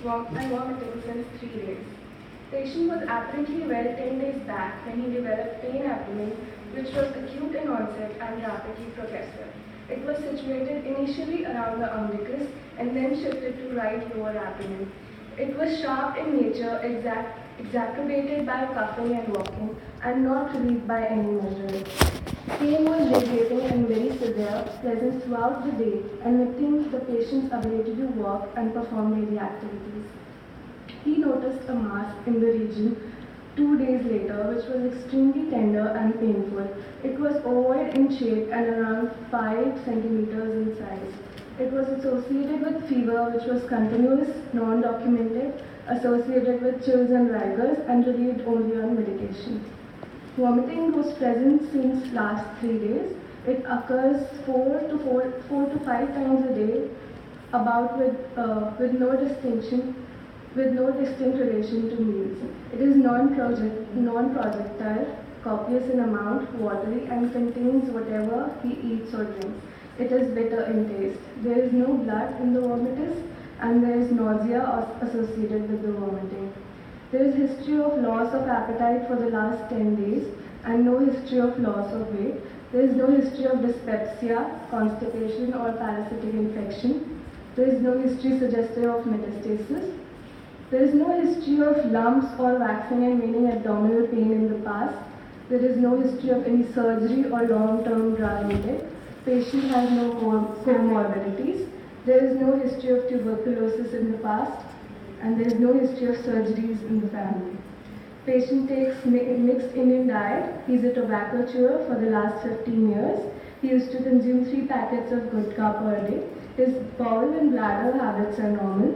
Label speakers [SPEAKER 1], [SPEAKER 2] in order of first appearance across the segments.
[SPEAKER 1] vomiting since 3 days. Patient was apparently well 10 days back when he developed pain abdomen, which was acute in onset and rapidly progressive. It was situated initially around the umbilicus and then shifted to right lower abdomen. It was sharp in nature, exacerbated by coughing and walking, and not relieved by any measure. Pain was radiating and very severe, present throughout the day, and limiting the patient's ability to walk and perform daily activities. He noticed a mass in the region 2 days later, which was extremely tender and painful. It was ovoid in shape and around 5 centimeters in size. It was associated with fever, which was continuous, non-documented, associated with chills and rigors, and relieved only on medication. Vomiting was present since last 3 days. It occurs 4 to 5 times a day, about with no distinct relation to meals. It is non-projectile, copious in amount, watery, and contains whatever he eats or drinks. It is bitter in taste. There is no blood in the vomitus, and there is nausea associated with the vomiting. There is history of loss of appetite for the last 10 days and no history of loss of weight. There is no history of dyspepsia, constipation, or parasitic infection. There is no history suggestive of metastasis. There is no history of lumps or waxing and waning abdominal pain in the past. There is no history of any surgery or long-term drug intake. Patient has no comorbidities. There is no history of tuberculosis in the past, and there is no history of surgeries in the family. Patient takes mixed Indian diet. He is a tobacco chewer for the last 15 years. He used to consume 3 packets of gutka per day. His bowel and bladder habits are normal.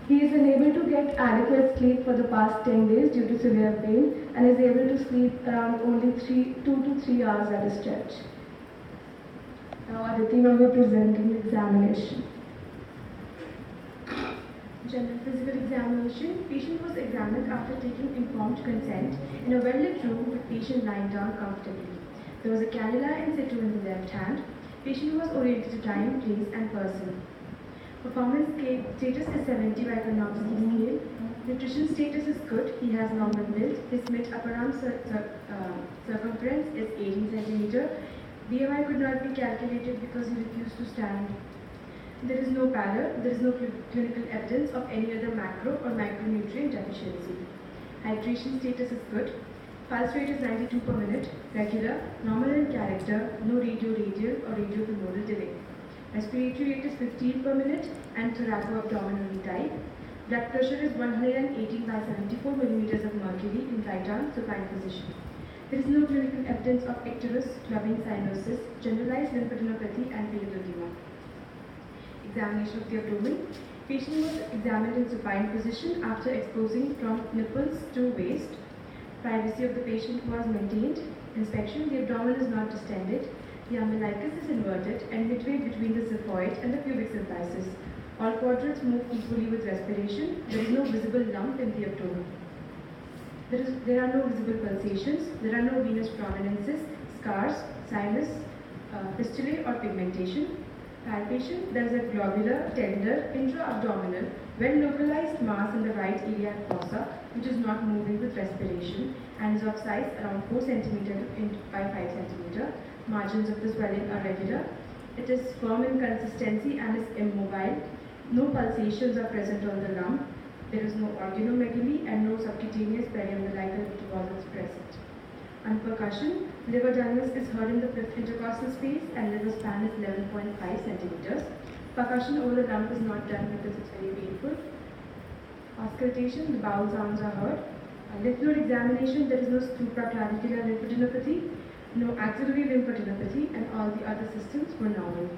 [SPEAKER 1] He is unable to get adequate sleep for the past 10 days due to severe pain and is able to sleep around only 2 to 3 hours at a stretch. Now Aditi will be presenting the examination.
[SPEAKER 2] General physical examination. Patient was examined after taking informed consent in a well-lit room with patient lying down comfortably. There was a cannula in situ in the left hand. Patient was oriented to time, place, and person. Performance status is 70 by Karnofsky scale. Nutrition status is good. He has normal build. His mid-upper arm circumference is 18 cm. BMI could not be calculated because he refused to stand. There is no pallor. There is no clinical evidence of any other macro or micronutrient deficiency. Hydration status is good. Pulse rate is 92 per minute, regular, normal in character, no radial or radiofemoral delay. Respiratory rate is 15 per minute and thoraco-abdominal type. Blood pressure is 118 by 74 millimeters of mercury in right arm supine position. There is no clinical evidence of icterus, clubbing cyanosis, generalized lymphadenopathy, and paleoedema. Examination of the abdomen. Patient was examined in supine position after exposing from nipples to waist. Privacy of the patient was maintained. Inspection. The abdomen is not distended. The umbilicus is inverted and midway between the xiphoid and the pubic symphysis. All quadrants move equally with respiration. There is no visible lump in the abdomen. There are no visible pulsations. There are no venous prominences, scars, sinus, fistulae, or pigmentation. Palpation. There is a globular, tender, intra-abdominal, well-localized mass in the right iliac fossa, which is not moving with respiration and is of size around 4 cm by 5 cm. Margins of the swelling are regular. It is firm in consistency and is immobile. No pulsations are present on the lump. There is no organomegaly and no subcutaneous periumbilical deposits present. On percussion, liver donus is heard in the fifth intercostal space and liver span is 11.5 centimeters. Percussion over the lump is not done because it's very painful. Auscultation, the bowel sounds are heard. Lymph node examination, there is no supraclavicular lymphadenopathy, no axillary lymphadenopathy, and all the other systems were normal.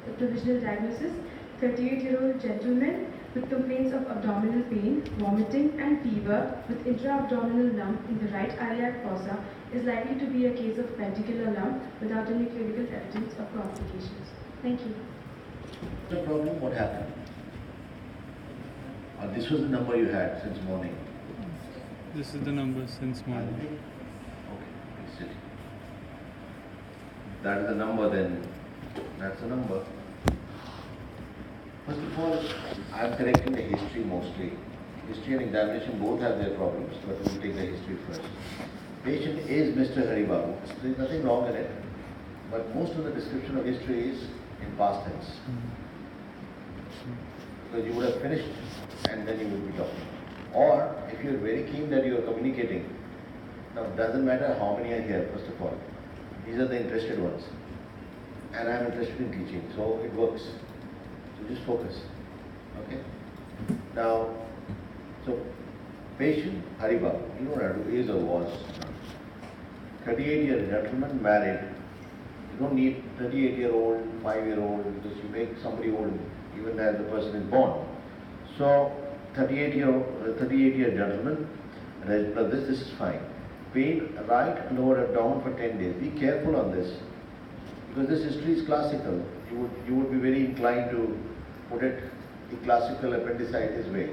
[SPEAKER 2] The provisional diagnosis, 38-year-old gentleman with complaints of abdominal pain, vomiting, and fever with intra-abdominal lump in the right iliac fossa is likely to be a case of appendicular lump without any clinical evidence of complications. Thank you.
[SPEAKER 3] The problem, what happened? This was the number you had since morning.
[SPEAKER 4] This is the number since morning.
[SPEAKER 3] Okay, please sit. That is the number then. That's the number. First of all, I'm correcting the history mostly. History and examination both have their problems, but we'll take the history first. Patient is Mr. Haribabu. There is nothing wrong in it, but most of the description of history is in past tense. Because you would have finished and then you would be talking. Or if you're very keen that you are communicating, now it doesn't matter how many are here, first of all. These are the interested ones. And I'm interested in teaching, so it works. So just focus. Okay? Now, so patient Haribabu, you know what I do, is or was. 38-year gentleman married. You don't need 38-year-old, 5-year-old, because you make somebody old even as the person is born. So 38-year gentleman, this is fine. Pain right lower abdomen for 10 days. Be careful on this, because this history is classical. You would be very inclined to put it the classical appendicitis way.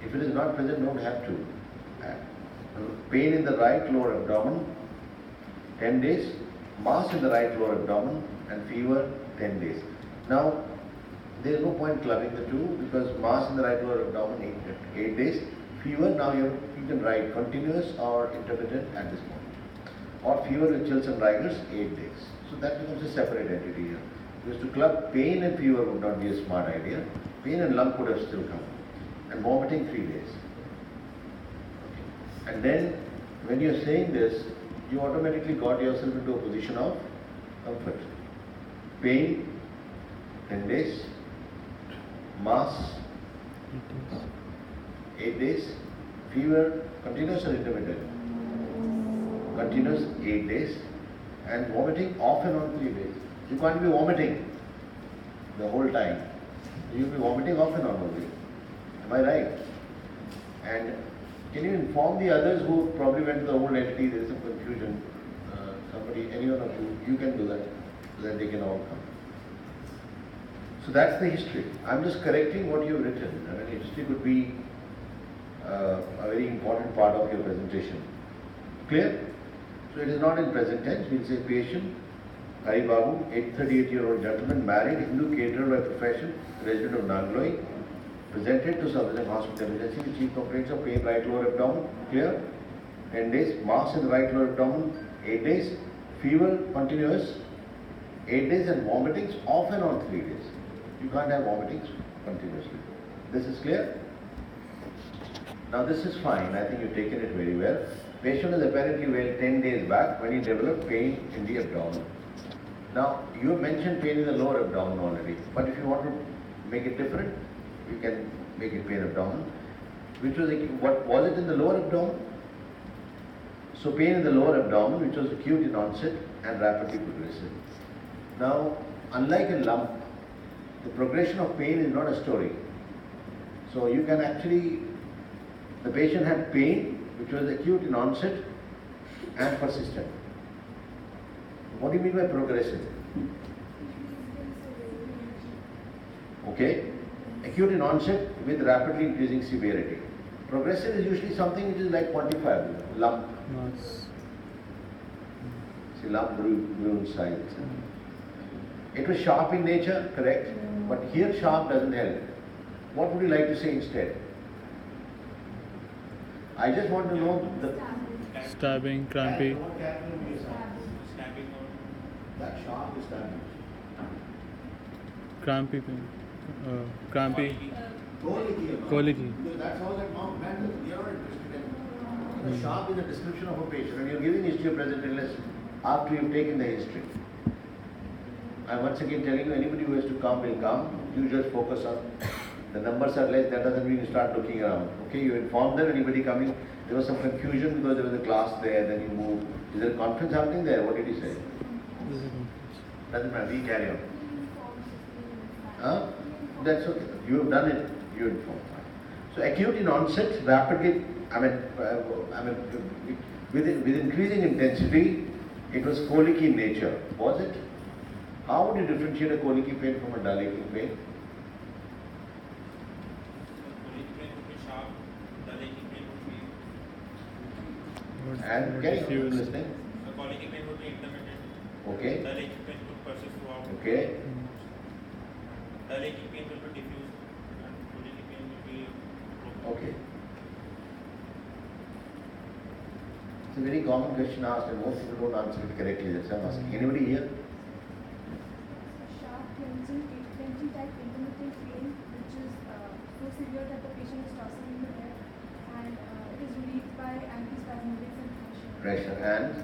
[SPEAKER 3] If it is not present, don't have to. Pain in the right lower abdomen, 10 days. Mass in the right lower abdomen and fever, 10 days. Now, there is no point clubbing the two, because mass in the right lower abdomen, 8 days. Fever, now you can write continuous or intermittent at this moment. Or fever with chills and rigors, 8 days. So that becomes a separate entity here. Because to club pain and fever would not be a smart idea. Pain and lump would have still come. And vomiting, 3 days. Okay. And then, when you're saying this, you automatically got yourself into a position of comfort. Pain, 10 days. Mass, 8 days. Fever, continuous or intermittent? Continuous, 8 days. And vomiting off and on 3 days. You can't be vomiting the whole time. You'll be vomiting off and on only. Am I right? And can you inform the others who probably went to the old entity, there is some confusion, somebody, any one of you can do that, so that they can all come. So that's the history. I'm just correcting what you've written. I mean, history could be a very important part of your presentation. Clear? So it is not in present tense. We'll say patient, Haribabu, 38-year-old gentleman, married, Hindu caterer by profession, resident of Nangloi, presented to Southern Hospital Emergency with chief complaints of pain right lower abdomen. Clear? 10 days. Mass in the right lower abdomen, 8 days. Fever, continuous, 8 days, and vomitings off and on 3 days. You can't have vomitings continuously. This is clear? Now this is fine. I think you've taken it very well. Patient is apparently well 10 days back when he developed pain in the abdomen. Now, you have mentioned pain in the lower abdomen already, but if you want to make it different, you can make it pain abdomen. Which was, what was it in the lower abdomen? So pain in the lower abdomen, which was acute in onset and rapidly progressive. Now, unlike a lump, the progression of pain is not a story. So you can actually, the patient had pain which was acute in onset and persistent. What do you mean by progressive? Okay, acute in onset with rapidly increasing severity. Progressive is usually something which is like quantifiable, lump.
[SPEAKER 4] Mass.
[SPEAKER 3] See, lump grew in size. It was sharp in nature, correct? But here sharp doesn't help. What would you like to say instead? I just want to know the
[SPEAKER 4] Stabbing, crampy.
[SPEAKER 3] That sharp is stabbing.
[SPEAKER 4] Crampy pain. Crampy.
[SPEAKER 3] Colicky.
[SPEAKER 4] Colicky.
[SPEAKER 3] Because that's all that mouth matters. We are not interested in. The sharp is a description of a patient, and you're giving history of present illness after you've taken the history. I'm once again telling you, anybody who has to come will come. You just focus on the numbers are less. That doesn't mean you start looking around. Okay, you inform them. Anybody coming? There was some confusion because there was a class there. Then you move. Is there a conference happening there? What did he say? Doesn't matter. We carry on. Huh? That's okay. You have done it. You inform. So acute in onset, rapidly. With increasing intensity, it was colicky in nature. Was it? How would you differentiate a colicky pain from a dull aching pain? And getting on listening.
[SPEAKER 5] The colicky pain would be intermittent.
[SPEAKER 3] Okay.
[SPEAKER 5] The aching pain would persist throughout.
[SPEAKER 3] Okay.
[SPEAKER 5] The aching pain will be diffuse.
[SPEAKER 3] Okay. It's a very common question asked and most people don't answer it correctly. That's why I'm asking. Anybody here?
[SPEAKER 6] Sharp clenching type intermittent pain, which is so severe that the patient is tossing in the bed, and it is relieved by antispasmodics and
[SPEAKER 3] Pressure and?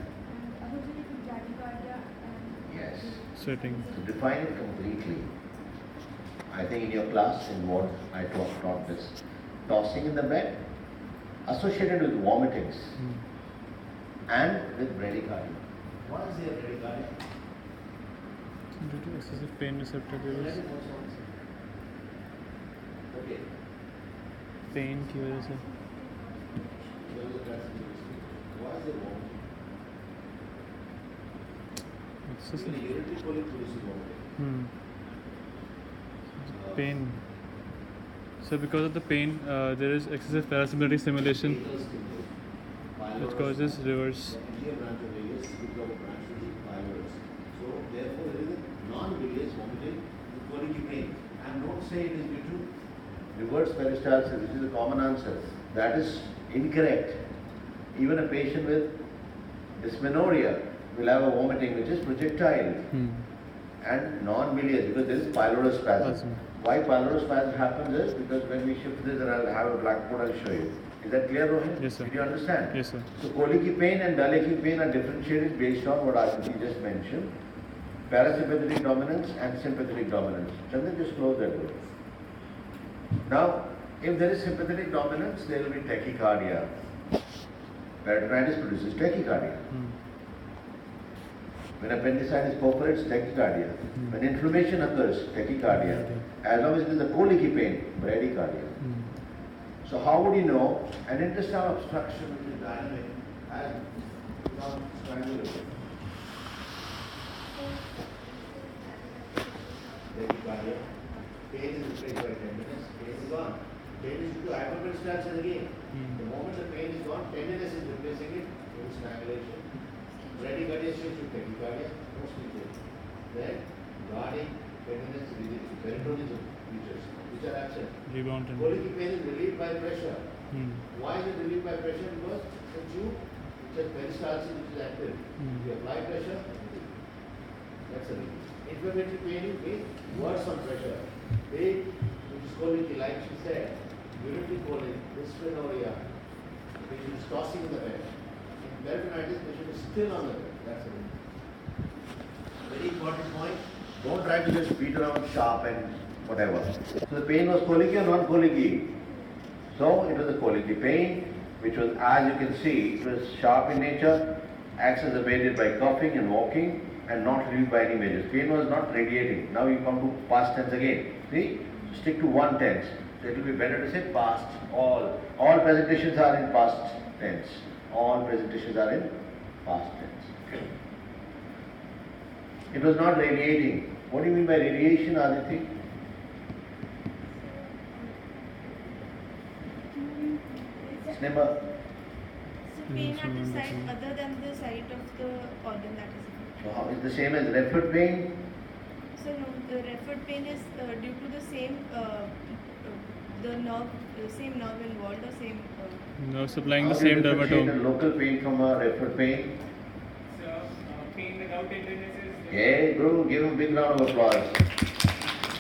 [SPEAKER 6] associated with bradycardia and
[SPEAKER 3] Yes.
[SPEAKER 4] Sweating.
[SPEAKER 3] To define it completely, I think in your class in what I taught this, tossing in the bed associated with vomitings and with bradycardia. What is the bradycardia?
[SPEAKER 4] Due to excessive pain receptor levels.
[SPEAKER 3] Okay.
[SPEAKER 4] Pain की वजह से
[SPEAKER 3] What is the vomiting?
[SPEAKER 4] excessive
[SPEAKER 3] Urinary colic produces vomiting.
[SPEAKER 4] pain. So because of the pain, there is excessive parasympathetic stimulation which causes reverse.
[SPEAKER 3] So therefore there is a non-bilious vomiting with colic pain. And don't say it is due to reverse peristalsis, which is a common answer. That is incorrect. Even a patient with dysmenorrhea will have a vomiting which is projectile and non-bilious because there is pylorospasm. Why pylorospasm happens is because when we shift this, and I'll have a blackboard, I'll show you. Is that clear, Rohit?
[SPEAKER 4] Yes, sir.
[SPEAKER 3] Did you understand?
[SPEAKER 4] Yes, sir.
[SPEAKER 3] So colic pain and dilating pain are differentiated based on what Aditi just mentioned. Parasympathetic dominance and sympathetic dominance. Chandan, just close that door. Now, if there is sympathetic dominance, there will be tachycardia. Peritonitis produces tachycardia. When appendicitis perforates, tachycardia. When inflammation occurs, tachycardia. As long as it is a colic pain, bradycardia. So how would you know an intestinal obstruction which is dynamic has become strangulation? Tachycardia. Pain is replaced by tenderness. Pain is gone. Pain is due to hyperperistalsis again. The moment the pain is gone, tenderness is replacing it with strangulation. Bradycardia switch to tachycardia, mostly pain. Then guarding, tenderness, peritonism features, which are absent.
[SPEAKER 4] Rebound and
[SPEAKER 3] Colic pain is relieved by pressure. Why is it relieved by pressure? Because the tube, which has peristalsis, which is active. You apply pressure, that's a relief. Inflammatory pain is made worse on pressure. Pain, which is colic, like she said, urinary colic, dysmenorrhea, the patient is tossing in the bed. In peritonitis, the patient is still on the bed. That's a relief. Very important point. Don't try to just beat around sharp and whatever. So the pain was colic or non-colic? So it was a colic pain, which was, as you can see, it was sharp in nature, exacerbated by coughing and walking, and not relieved by any measures. Pain was not radiating. Now you come to past tense again. See? Stick to one tense. So it will be better to say past. All presentations are in past tense. All presentations are in past tense. It was not radiating. What do you mean by radiation, Aditi? Snipper.
[SPEAKER 7] So pain at the site other than the site of the organ that is affected.
[SPEAKER 3] So how is the same as referred pain?
[SPEAKER 7] So no, the referred pain is due to the same the nerve, same nerve involved or same.
[SPEAKER 4] nerve supplying the
[SPEAKER 3] How do you
[SPEAKER 4] same
[SPEAKER 3] differentiate
[SPEAKER 4] dermatome.
[SPEAKER 3] a local pain from a referred pain?
[SPEAKER 5] So, pain without tenderness is.
[SPEAKER 3] Hey, Guru, give him a big round of applause.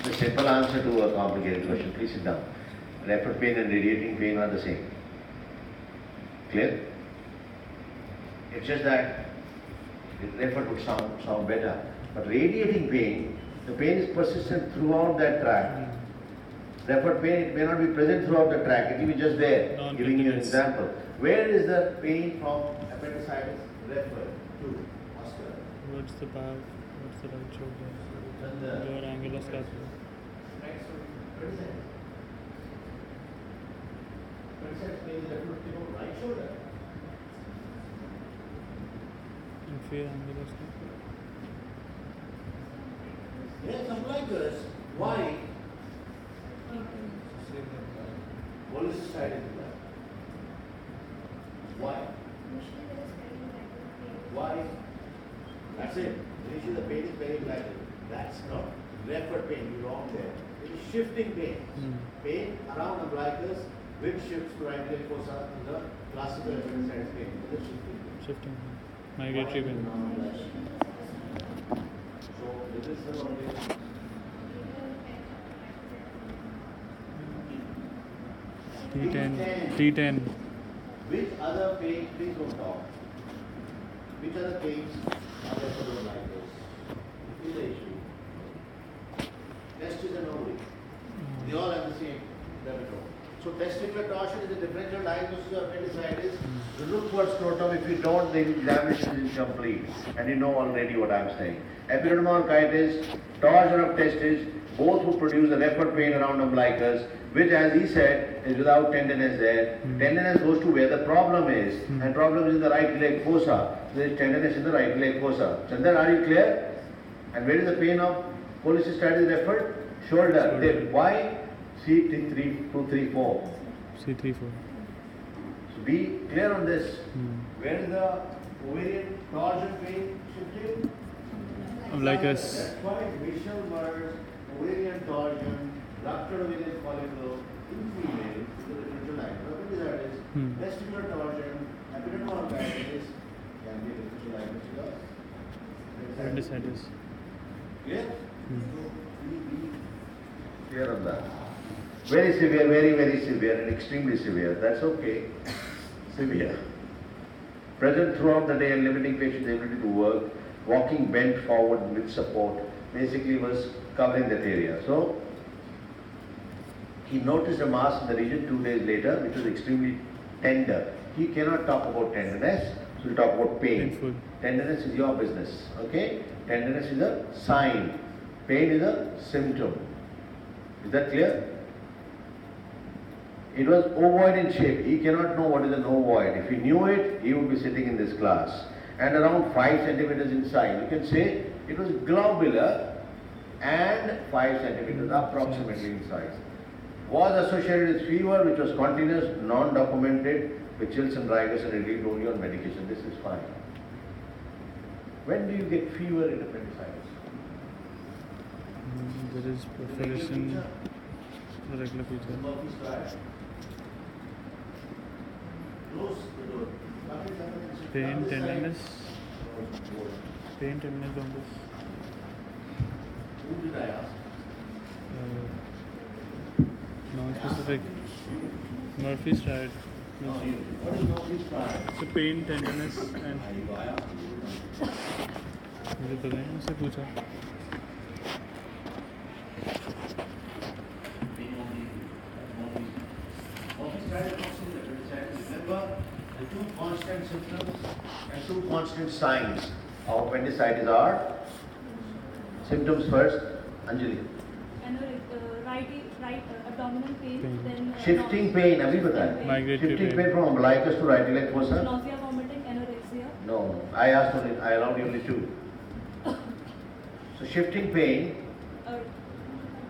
[SPEAKER 3] The simple answer to a complicated question. Please sit down. Referred pain and radiating pain are the same. Clear? It's just that referred would sound better. But radiating pain, the pain is persistent throughout that tract. Referred pain, it may not be present throughout the tract, it will be just there. Giving you an example. Where is the pain from appendicitis referred to? Oscar.
[SPEAKER 4] What's the back? What's the right shoulder?
[SPEAKER 3] And the
[SPEAKER 4] Lower angular scapula.
[SPEAKER 3] next one, appendicitis. Appendicitis pain is referred to right shoulder.
[SPEAKER 4] Inferior angular scapula.
[SPEAKER 3] Yes, umbilicus. Why? Cholecystitis is that. Why? Why? That's it. Usually the pain is very black. That's not referred pain. You're wrong there. It is shifting pain. Pain around umbilicus which shifts to right leg fossa in the classical appendicitis pain. Is it
[SPEAKER 4] Shifting. Migratory pain.
[SPEAKER 3] So this is the one.
[SPEAKER 4] T10. T10.
[SPEAKER 3] Which other pain, please don't talk. Which other pains are there for those like this? Is the issue. Testes and ovary. They all have the same repertoire. So testicular torsion is a differential diagnosis of appendicitis. You look for scrotum. If you don't, the examination is incomplete. And you know already what I'm saying. Epididymolysis, torsion of testes, both will produce a referred pain around umbilicus, which, as he said, is without tenderness there. Tenderness goes to where the problem is, and problem is in the right leg fossa. There is tenderness in the right leg fossa. Chandan, are you clear? And where is the pain of cholecystitis referred? Shoulder. Then why? C3234.
[SPEAKER 4] C34.
[SPEAKER 3] So be clear on this. Where is the ovarian torsion pain shifted?
[SPEAKER 4] Umbilicus.
[SPEAKER 3] That's why facial words, ovarian torsion, ruptured ovarian follicle in female is the differential diagnosis. That is testicular torsion, epididymolysis can be a differential diagnosis of
[SPEAKER 4] Appendicitis.
[SPEAKER 3] clear? Clear on that. Very severe, very, very severe and extremely severe. That's okay. Severe. Present throughout the day and limiting patient's ability to work, walking bent forward with support, basically was covering that area. So, he noticed a mass in the region 2 days later, which was extremely tender. He cannot talk about tenderness, so he'll talk about pain.
[SPEAKER 4] Painful.
[SPEAKER 3] Tenderness is your business, okay? Tenderness is a sign. Pain is a symptom. Is that clear? It was ovoid in shape. He cannot know what is an ovoid. If he knew it, he would be sitting in this class. And around 5 centimeters in size. You can say it was globular and 5 centimeters approximately in size. Was associated with fever, which was continuous, non-documented, with chills and dryness and relieved only on medication. This is fine. When do you get fever in appendicitis?
[SPEAKER 4] There is perforation. Regular feature.
[SPEAKER 3] Murphy's triad. Close the door.
[SPEAKER 4] Pain, tenderness. Pain, tenderness on this.
[SPEAKER 3] Who did I ask?
[SPEAKER 4] Non-specific. Murphy's triad.
[SPEAKER 3] No, you. What is Murphy's triad?
[SPEAKER 4] So pain, tenderness and
[SPEAKER 3] I asked you.
[SPEAKER 4] मुझे पता नहीं उससे पूछा.
[SPEAKER 3] Remember the two constant symptoms and two constant signs of appendicitis are symptoms first. Anjali.
[SPEAKER 6] Right abdominal pain, then
[SPEAKER 3] Shifting pain, अभी बताया.
[SPEAKER 4] Migratory
[SPEAKER 3] Shifting
[SPEAKER 4] pain.
[SPEAKER 3] pain from umbilicus to right leg fossa.
[SPEAKER 6] nausea, vomiting, anorexia.
[SPEAKER 3] No, I asked only. I allowed you only two. So shifting pain,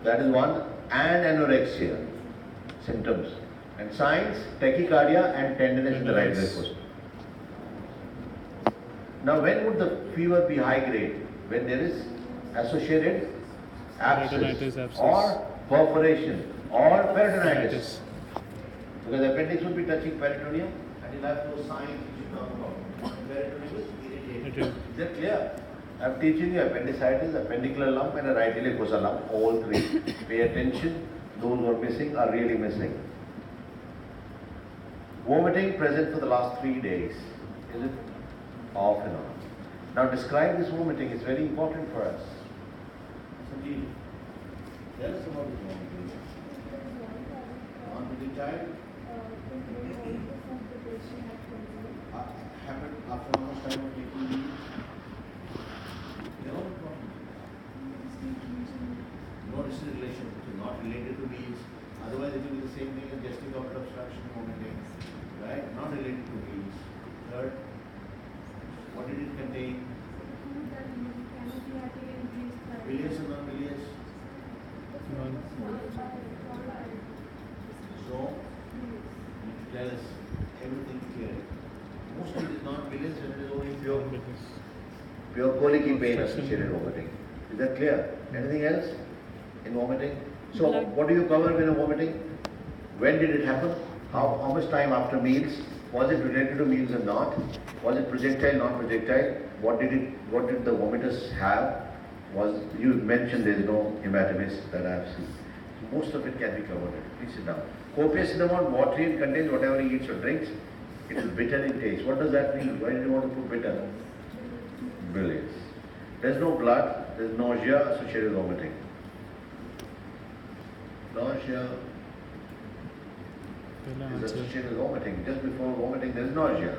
[SPEAKER 3] that is one, and anorexia symptoms. And signs, tachycardia and tenderness in the right leg fossa. Now, when would the fever be high grade? When there is associated
[SPEAKER 4] Peritonitis,
[SPEAKER 3] abscess
[SPEAKER 4] abscess.
[SPEAKER 3] or perforation or peritonitis. Because appendix will be touching peritoneum and you'll have those signs which you talk about. Peritoneum is irritated. Is that clear? I'm teaching you appendicitis, appendicular lump and a right iliac fossa lump, all three. Pay attention, those who are missing are really missing. Vomiting present for the last 3 days. Is it off and on? Now describe this vomiting, it's very important for us. Sanjeev, tell us about this vomiting. Non-breathing child? Happened after how much time of taking leave? No problem. No distant relation, which is not related to meals. Otherwise it will be the same thing as gastric outlet obstruction vomiting. Right? Not related to meals. Third, what did it contain? Bilious or non-bilious? So, tell us everything clear. Mostly it is non-bilious and it is only pure colicky pain associated vomiting. Is that clear? Anything else in vomiting? So, what do you cover when you're vomiting? When did it happen? How much time after meals? Was it related to meals or not? Was it projectile, not projectile? What did the vomiters have? You mentioned there is no hematemesis that I have seen. Most of it can be covered. Please sit down. Copious amount of water it contains whatever he eats or drinks. It is bitter in taste. What does that mean? Why do you want to put bitter? Bilious. There is no blood. There is nausea associated with vomiting. Nausea is associated with vomiting. Just before vomiting, there is nausea.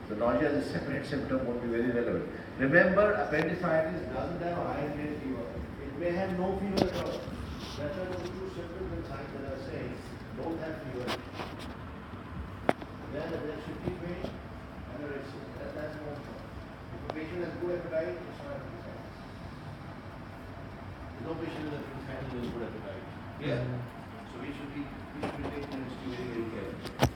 [SPEAKER 3] The nausea is a separate symptom, won't be very relevant. Remember, appendicitis doesn't have a high grade fever. It may have no fever at all. That's why those two symptoms and signs that are saying don't have fever. Then there should be pain, anorexia. That's more. If a patient has good appetite, it's not appendicitis. There's no patient with appendicitis who has good appetite. Yeah? So we should be taking this very, very carefully.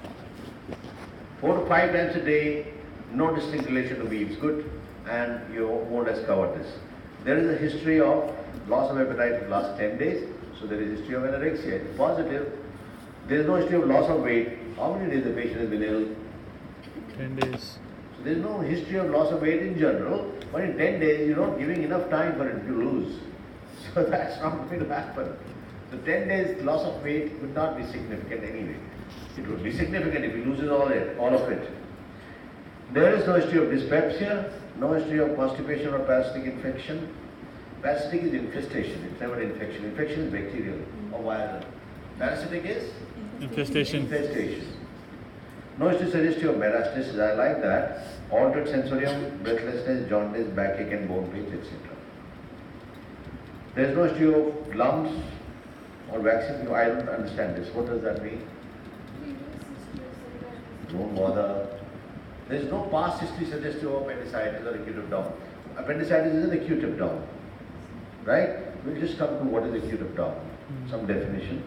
[SPEAKER 3] 4 to 5 times a day, no distinct relation to meals. Good. And you more or less covered this. There is a history of loss of appetite in the last 10 days. So there is a history of anorexia. It's positive. There is no history of loss of weight. How many days the patient has been ill?
[SPEAKER 4] 10 days.
[SPEAKER 3] So there is no history of loss of weight in general. But in 10 days, you're not giving enough time for it to lose. So that's not going to happen. So 10 days loss of weight would not be significant anyway. It would be significant if he loses all of it. There is no history of dyspepsia, no history of constipation or parasitic infection. Parasitic is infestation, it's never infection. Infection is bacterial or viral. Parasitic is?
[SPEAKER 4] Infestation.
[SPEAKER 3] Infestation. No history of metastasis, I like that. Altered sensorium, breathlessness, jaundice, backache and bone pains, etc. There is no history of lumps or vaccine. I don't understand this. What does that mean? Don't bother. There is no past history suggestive of appendicitis or acute abdomen. Appendicitis is an acute abdomen. Right? We'll just come to what is acute abdomen. Some definition.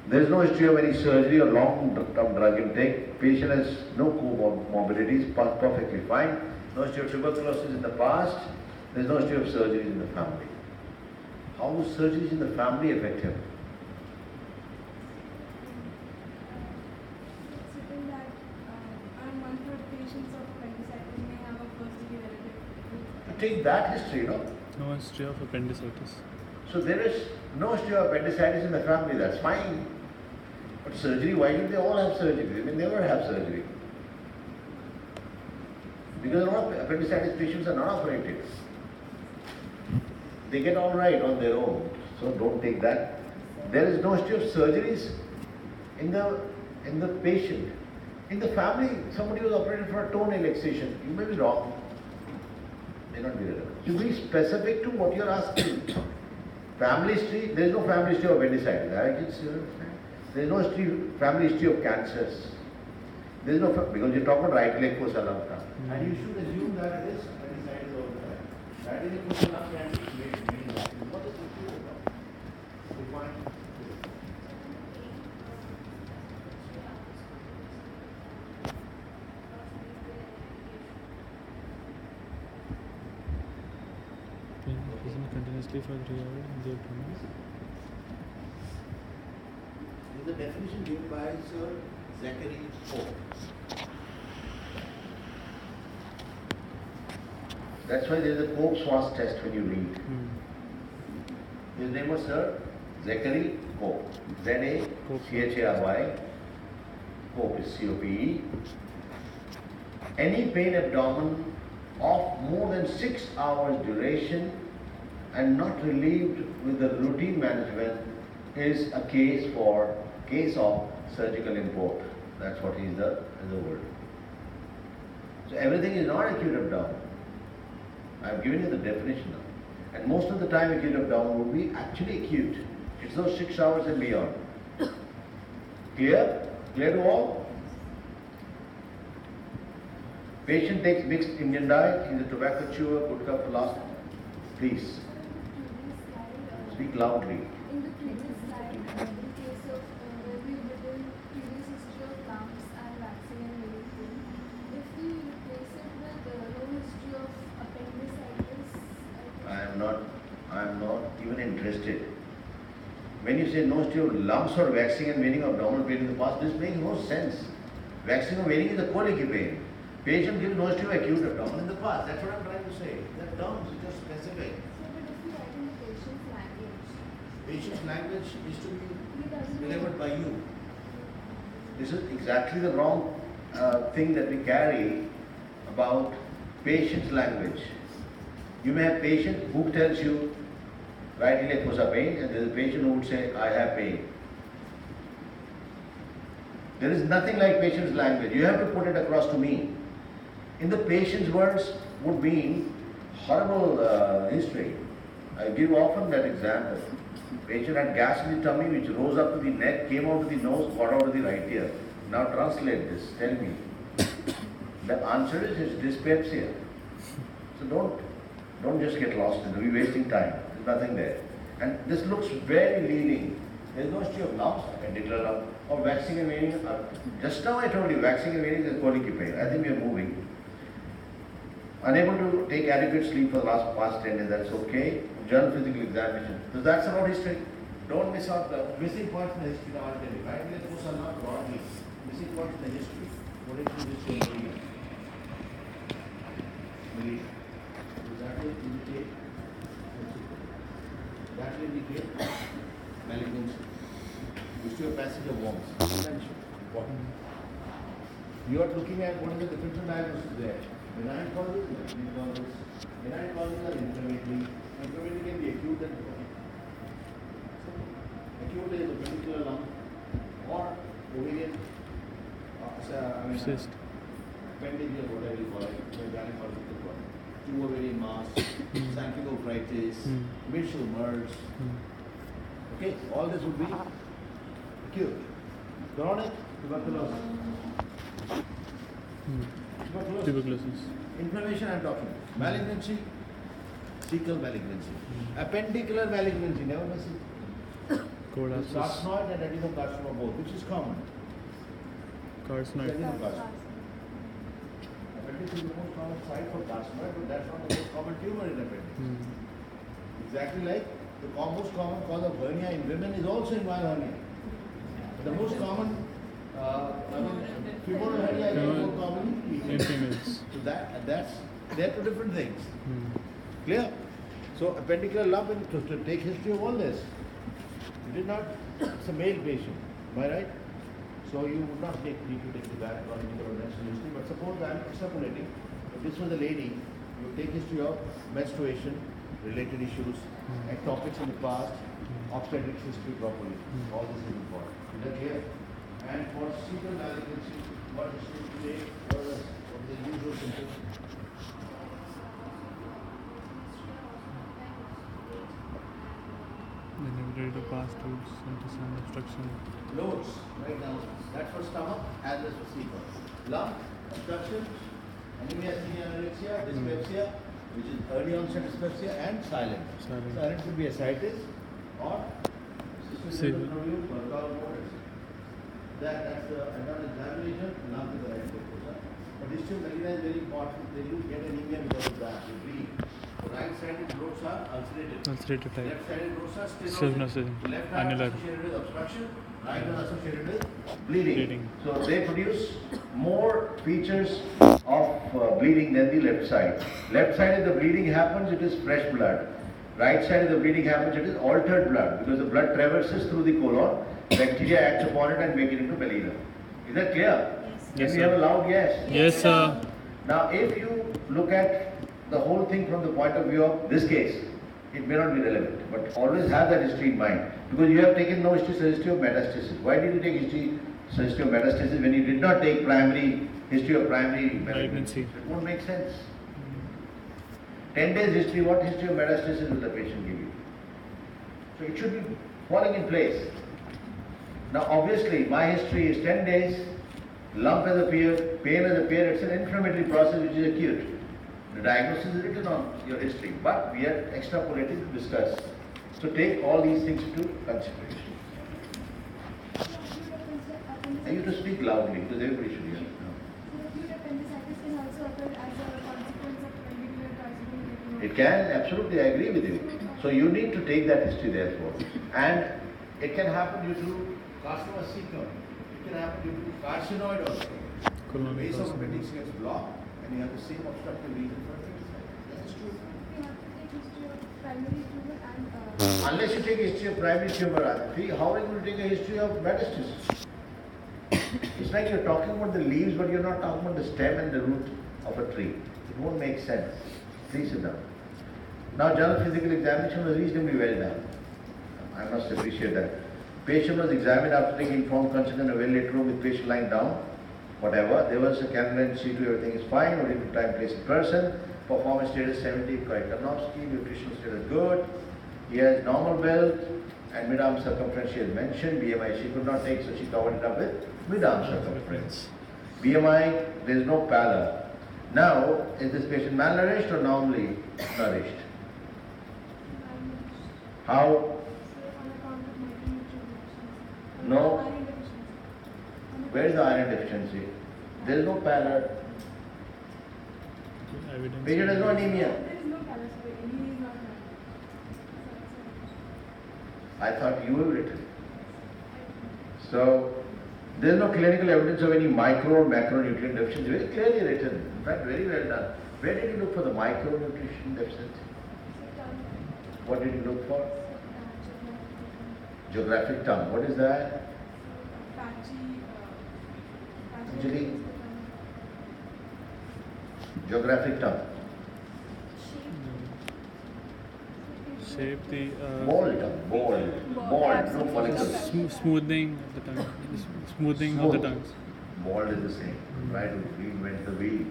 [SPEAKER 3] There is no history of any surgery or long-term drug intake. Patient has no comorbidities, perfectly fine. No history of tuberculosis in the past. There is no history of surgeries in the family. How would surgeries in the family affect him?
[SPEAKER 6] Considering that around 1/3 patients of appendicitis may have a first-degree relative.
[SPEAKER 3] Take that history,
[SPEAKER 4] No history of appendicitis.
[SPEAKER 3] So there is no history of appendicitis in the family, that's fine. But surgery, why don't they all have surgery? They may never have surgery. Because a lot of appendicitis patients are not operated. They get all right on their own. So don't take that. There is no history of surgeries in the patient. In the family, somebody was operated for a toenail excision. You may be wrong. May not be relevant. You be specific to what you're asking. Family history, there is no family history of appendicitis. There is no family history of cancers. There is no, because you're talking about right leg for so long time. And you should assume that it is appendicitis all the time. Right leg for so long time means that. What is the truth about? Define.
[SPEAKER 4] Present continuously for 3 hours in the abdomen.
[SPEAKER 3] This is the definition given by Sir Zachary Pope. That's why there is a Pope Swas test when you read. His name was Sir Zachary Pope. Z-A-C-H-A-R-Y. Pope is C-O-P-E. Any pain abdomen of more than 6 hours duration and not relieved with the routine management is a case of surgical import. That's what is the word. So everything is not acute abdomen. I have given you the definition now. And most of the time acute abdomen would be actually acute. It's those 6 hours and beyond. Clear? Clear to all? Patient takes mixed Indian diet. He's a tobacco chewer, gutka philosopher. Please. Speak loudly.
[SPEAKER 6] In the previous slide, in case of where we written previous history of lumps and vaccine and everything, if we replace it with no history of appendicitis,
[SPEAKER 3] I am not even interested. When you says no history of lumps or waxing and waning of abdominal pain in the past. This makes no sense. Waxing or waning is a colic pain. Patient gives no history of acute abdomen in the past. That's what I'm trying to say. That terms is just specific.
[SPEAKER 6] So, but if you write in the patient's language,
[SPEAKER 3] Patient's language is to be
[SPEAKER 6] he doesn't
[SPEAKER 3] delivered by you. This is exactly the wrong thing that we carry about patient's language. You may have patient who tells you, right, pain, and there is a patient who would say, I have pain. There is nothing like patient's language. You have to put it across to me. In the patient's words would mean horrible history. I give often that example. Patient had gas in the tummy which rose up to the neck, came out to the nose, got out to the right ear. Now translate this, tell me. The answer is it's dyspepsia. So don't just get lost in it, we're wasting time. There's nothing there. And this looks very leading. There's no history of lumps, appendicular lump, or waxing and waning. Just now I told you, waxing and waning is colic pain. I think we are moving. Unable to take adequate sleep for the past 10 days, that's okay. Journal physical examination. So that's about history. Don't miss out the missing points in the history. Now I'll tell you, right? Those are not broadly. Missing points in the history. What is the history of belief? Belief. Does that indicate? That will indicate malignancy. History of passage of worms. Important. You are looking at what is the differential diagnosis there. Benign causes, malignant causes. Benign causes are inflammatory. Inflammatory can be acute and chronic. Acute is a particular lump or ovarian,
[SPEAKER 4] Cyst.
[SPEAKER 3] appendicular, whatever you call it, gynecological problem. Two ovarian mass, sanguinophrenitis, mitral merge. Okay, all this would be acute. Chronic tuberculosis.
[SPEAKER 4] Tuberculosis.
[SPEAKER 3] Inflammation I'm talking. Malignancy, cecal malignancy. Appendicular malignancy, never miss it.
[SPEAKER 4] Codiasis.
[SPEAKER 3] Carcinoid and adenocarcinoma both, which is common.
[SPEAKER 4] Carcinoid.
[SPEAKER 3] Adenocarcinoma. Appendix is the most common site for carcinoid, but that's not the most common tumor in appendix. Exactly like the most common cause of hernia in women is also inguinal hernia. The most common femoral hernia is more common
[SPEAKER 4] In females.
[SPEAKER 3] So they're two different things. Clear? So appendicular lump, and to take history of all this. You did not, it's a male patient, am I right? So you would not need to take the gynecological or menstrual history, but suppose I am extrapolating, if this was a lady, you would take history of menstruation, related issues, ectopics in the past, obstetrics history properly. All this is important. Is that clear? And for cecal malignancy, what history to take? What are the usual symptoms?
[SPEAKER 4] Inability to pass tubes, intestinal obstruction.
[SPEAKER 3] Loads, right now. That's for stomach as well as for cecal. Lung, obstruction, anemia, anorexia, dyspepsia, which is early onset dyspepsia, and silent. Silent could be ascites or
[SPEAKER 4] Severe.
[SPEAKER 3] That's the another examination, lung is the right proposal. But history of angina is very important. They do get anemia because of that. They bleed. Right-sided growths are ulcerated.
[SPEAKER 4] Ulcerative type.
[SPEAKER 3] Left-sided growths are
[SPEAKER 4] Stenosis.
[SPEAKER 3] Left are
[SPEAKER 4] Annular.
[SPEAKER 3] associated with obstruction, right are associated with bleeding.
[SPEAKER 4] Bleeding.
[SPEAKER 3] So they produce more features of bleeding than the left side. Left side if the bleeding happens, it is fresh blood. Right side if the bleeding happens, it is altered blood because the blood traverses through the colon, bacteria acts upon it and make it into melena. Is that clear?
[SPEAKER 7] Yes.
[SPEAKER 3] Can
[SPEAKER 4] Yes,
[SPEAKER 3] we
[SPEAKER 4] sir.
[SPEAKER 3] have a loud yes?
[SPEAKER 4] Yes, sir.
[SPEAKER 3] Now, if you look at the whole thing from the point of view of this case, it may not be relevant, but always have that history in mind. Because you have taken no history of metastasis. Why did you take history of metastasis when you did not take primary history of primary malignancy? It won't make sense. 10 days history, what history of metastasis will the patient give you? So it should be falling in place. Now obviously my history is 10 days, lump has appeared, pain has appeared, it's an inflammatory process which is acute. The diagnosis is written on your history, but we are extrapolating to discuss. So take all these things into consideration. I need to speak loudly because everybody should hear.
[SPEAKER 6] acute appendicitis can also occur as a consequence of appendicular carcinoma.
[SPEAKER 3] It can, absolutely, I agree with you. So you need to take that history therefore. And It can happen due to carcinoma symptom. It can happen due to carcinoid also. The base of appendix gets blocked and you have the same obstructive region for appendicitis. That is true.
[SPEAKER 6] We have to take history of primary tumor and
[SPEAKER 3] Unless you take a history of primary tumor, Aditi, how are you going to take a history of metastasis? It's like you're talking about the leaves, but you're not talking about the stem and the root of a tree. It won't make sense. Please sit down. Now, general physical examination was reasonably well done. I must appreciate that. Patient was examined after taking informed consent in a well-lit room with patient lying down. Whatever. There was a cannula in situ, everything is fine. Only to time, place, and person. Performance status 70, correct. Karnofsky, nutritional status good. He has normal belt and mid-arm circumference she has mentioned. BMI she could not take, so she covered it up with mid-arm circumference. BMI, there is no pallor. Now, is this patient malnourished or normally nourished? How?
[SPEAKER 6] on account of micronutrient
[SPEAKER 3] No.
[SPEAKER 6] iron deficiency.
[SPEAKER 3] Where is the iron deficiency? There is no pallor.
[SPEAKER 4] Evidence.
[SPEAKER 3] Patient has no anemia.
[SPEAKER 6] There is no calcium. He is not
[SPEAKER 3] I thought you have written. So, there is no clinical evidence of any micro or macronutrient deficiency. Very clearly written. In fact, very well done. Where did you look for the micronutrition deficiency? What did you look for? Geographic tongue. What is that? Anjali? Geographic tongue.
[SPEAKER 4] Shape the
[SPEAKER 3] Ball tongue. Ball. No follicles.
[SPEAKER 4] smoothing of the tongue. Smoothing of the tongues.
[SPEAKER 3] Bald is the same. Right? We invent the wheel.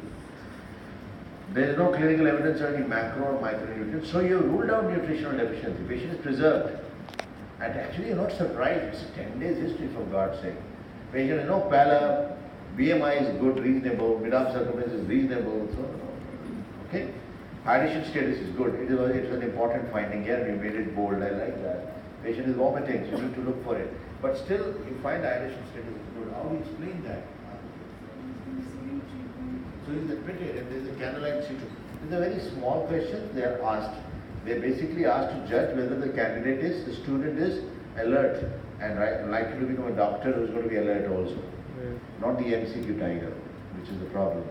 [SPEAKER 3] There is no clinical evidence of any macro or micronutrients. So you ruled out nutritional deficiency. Patient is preserved. And actually you're not surprised. It's a 10 days history for God's sake. Patient has no pallor. BMI is good, reasonable. Mid-arm circumference is reasonable. So, okay. Hydration status is good. It was an important finding here. We made it bold. I like that. Patient is vomiting, so you need to look for it. But still, you find hydration status is good. How do you explain that? So he's admitted and there is a cannula in situ. It's a very small question they are asked. They are basically asked to judge whether the candidate is, the student is alert and likely to become a doctor who is going to be alert also. Not the MCQ tiger, which is the problem.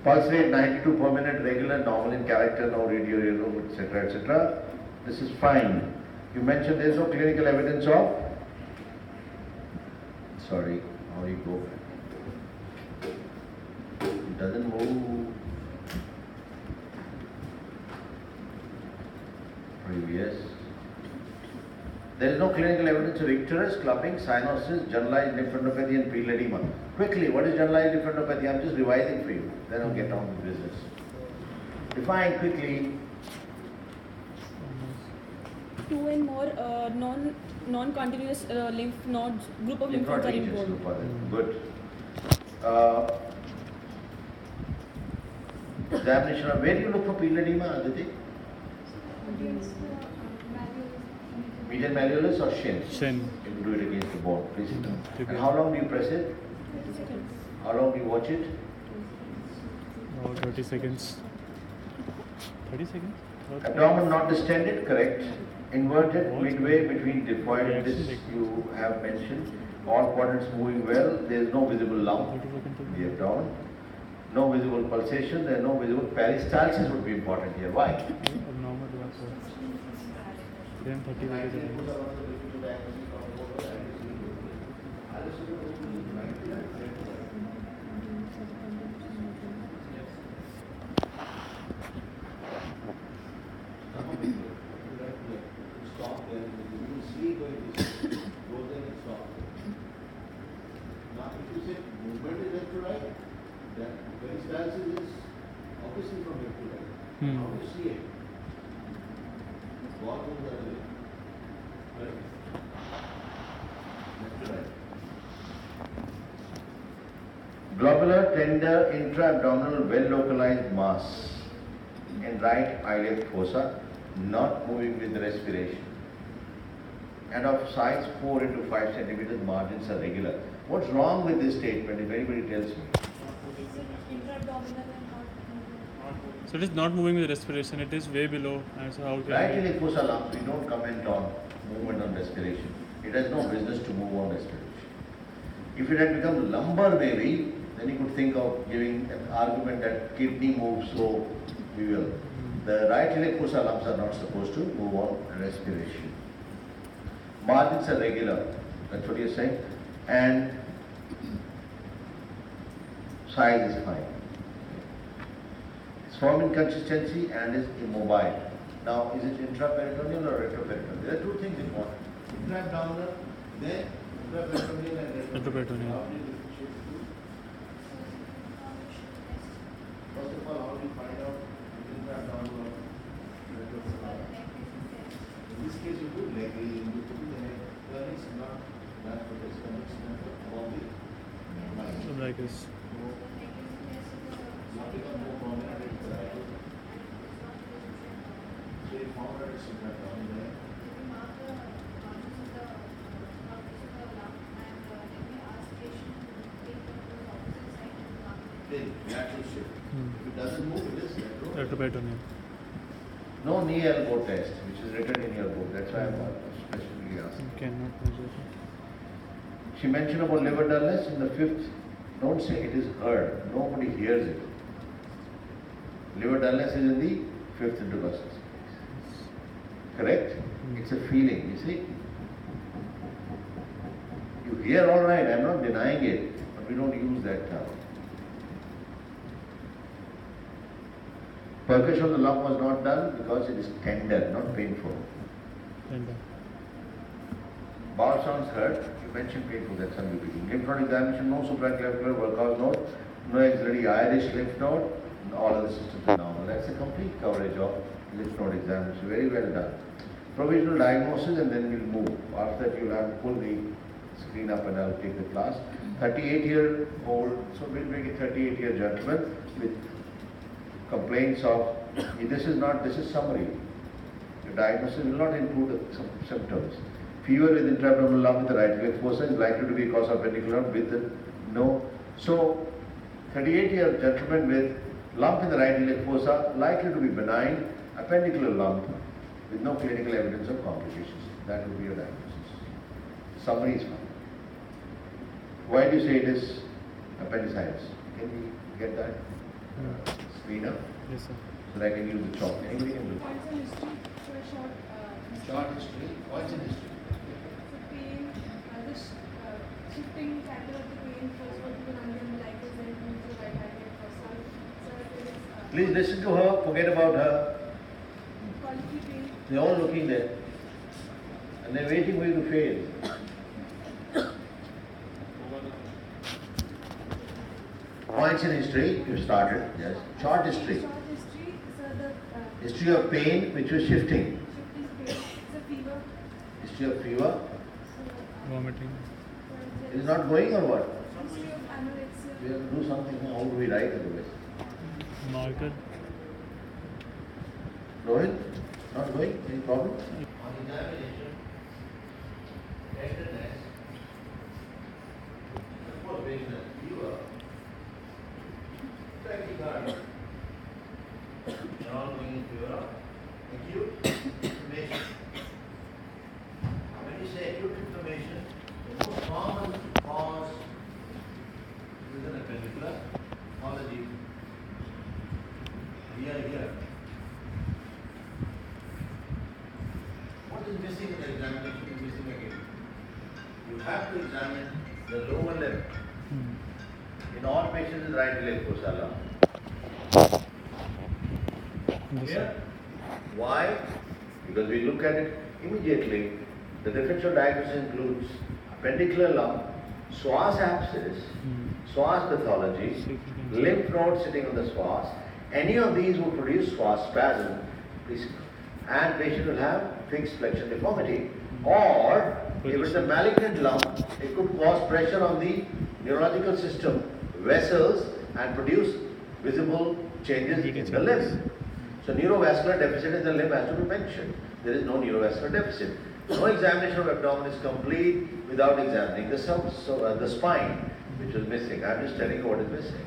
[SPEAKER 3] Pulse rate 92 per minute, regular, normal in character, no radio, etc., etc. This is fine. You mentioned there is no clinical evidence of. Sorry, how do you go back? It doesn't move. Previous. There is no clinical evidence of icterus, clubbing, cyanosis, generalized lymphadenopathy and preledema. Quickly, what is generalized lymphadenopathy? I am just revising for you. Then I'll get on with business. Define quickly.
[SPEAKER 8] Two and more non-continuous lymph nodes, group of lymph nodes are involved.
[SPEAKER 3] Good. Examination of where do you look for preledema, Aditi? Median malleolus or shin?
[SPEAKER 4] Shin.
[SPEAKER 3] You can do it against the bone. Please sit down.
[SPEAKER 4] Okay.
[SPEAKER 3] And how long do you press it?
[SPEAKER 8] 30 seconds.
[SPEAKER 3] How long do you watch it?
[SPEAKER 4] About 30 seconds. 30 seconds?
[SPEAKER 3] Abdomen not distended, correct. Inverted,
[SPEAKER 4] What?
[SPEAKER 3] midway between defoid, this
[SPEAKER 4] Reaction,
[SPEAKER 3] you have mentioned. All quadrants moving well. There is no visible lump
[SPEAKER 4] 30 seconds.
[SPEAKER 3] in the abdomen. No visible pulsation. There are no visible peristalsis would be important here. Why?
[SPEAKER 4] Abnormal was then 30 seconds.
[SPEAKER 3] Stop there. You will see going this. Go there and stop. Now, if you say movement is left to right, then peristalsis is obviously from left to right. How do you see it? What is the other way? Right. Left to right. Globular, tender, intra-abdominal, well-localized mass in right iliac fossa, not moving with respiration. And of size 4 into 5 centimeters, margins are regular. What's wrong with this statement if anybody tells me?
[SPEAKER 4] So it is not moving with respiration, it is way below. And so how can
[SPEAKER 3] Right iliac fossa lump, we don't comment on. movement on respiration. It has no business to move on respiration. If it had become lumbar maybe, then you could think of giving an argument that kidney moves slow, we will. The right iliac fossa lumps are not supposed to move on respiration. Margins are regular, that's what you're saying, and size is fine. It's firm in consistency and is immobile. Now, is it intraperitoneal or retroperitoneal? There are two things important. Intra-abdominal, then intraperitoneal and
[SPEAKER 4] Retroperitoneal.
[SPEAKER 3] How do you differentiate the two? First of all, how do you find out intra-abdominal or retroperitoneal? In this case, you do leg reading, you do the leg learnings, not that for this connection above the mind.
[SPEAKER 4] So like this.
[SPEAKER 3] Not become more prominent in the right. So you found that it's intra-abdominal there. Lateral shift. If it doesn't move, it is
[SPEAKER 4] Retroperitoneal.
[SPEAKER 3] no knee elbow test, which is written in your book. That's why I'm specifically asking.
[SPEAKER 4] Cannot measure it.
[SPEAKER 3] She mentioned about liver dullness in the 5th. Don't say it is heard. Nobody hears it. Liver dullness is in the 5th intercostal space. Correct? It's a feeling, you see. You hear all right, I'm not denying it, but we don't use that term. Percussion of the lump was not done because it is tender, not painful.
[SPEAKER 4] Tender.
[SPEAKER 3] Bowel sounds heard. You mentioned painful, that's some repeating. Lymph node examination, no supraclavicular workout node, no axillary iris lymph node, and all other systems are normal. That's a complete coverage of lymph node examination. Very well done. Provisional diagnosis, and then we'll move. After that, you'll have to pull the screen up and I'll take the class. 38-year-old, so we'll make a 38-year gentleman with complaints of, this is summary. The diagnosis will not include the symptoms. Fever with intra-abdominal lump with the right iliac fossa is likely to be cause of appendicular with the no. So, 38-year gentleman with lump in the right iliac fossa likely to be benign appendicular lump with no clinical evidence of complications. That would be your diagnosis. Summary is fine. Why do you say it is appendicitis? Can we get that screen up?
[SPEAKER 4] Yes, sir.
[SPEAKER 3] So that I can use the chalk. Anybody can do it.
[SPEAKER 6] Points in history for a short
[SPEAKER 3] Short history. What's in history?
[SPEAKER 6] so pain, this shifting factor of the pain, first vertical umbilical, then moves to right iliac fossa. So it is
[SPEAKER 3] Please listen to her. Forget about her.
[SPEAKER 6] quality pain.
[SPEAKER 3] They're all looking there. And they're waiting for you to fail. Points in history, you started, yes. Short history.
[SPEAKER 6] Short history, so the
[SPEAKER 3] History of pain which was shifting.
[SPEAKER 6] shifting pain, it's a fever.
[SPEAKER 3] History of fever.
[SPEAKER 6] So,
[SPEAKER 4] Vomiting.
[SPEAKER 3] It is not going or what?
[SPEAKER 6] history of anorexia.
[SPEAKER 3] We have to do something. How do we write otherwise?
[SPEAKER 4] Marker.
[SPEAKER 3] Rohit? Not going? Any problem? On examination, tenderness, provisional, fever, tachycardia, non-going fever, acute inflammation. When you say acute inflammation, the most common cause is an appendicular pathology. We are here. What is missing in the examination is missing again. You have to examine the lower limb. In all patients with right iliac fossa lump.
[SPEAKER 4] Yes,
[SPEAKER 3] Here,
[SPEAKER 4] sir.
[SPEAKER 3] why? Because we look at it immediately. The differential diagnosis includes appendicular lump, psoas abscess, psoas pathology, lymph node sitting on the psoas. Any of these will produce psoas spasm, and patient will have fixed flexion deformity. Or, if it's a malignant lump, it could cause pressure on the neurological system, vessels, and produce visible changes in the limb. So, neurovascular deficit in the limb has to be mentioned. There is no neurovascular deficit. No examination of abdomen is complete without examining the spine, which is missing. I am just telling you what is missing.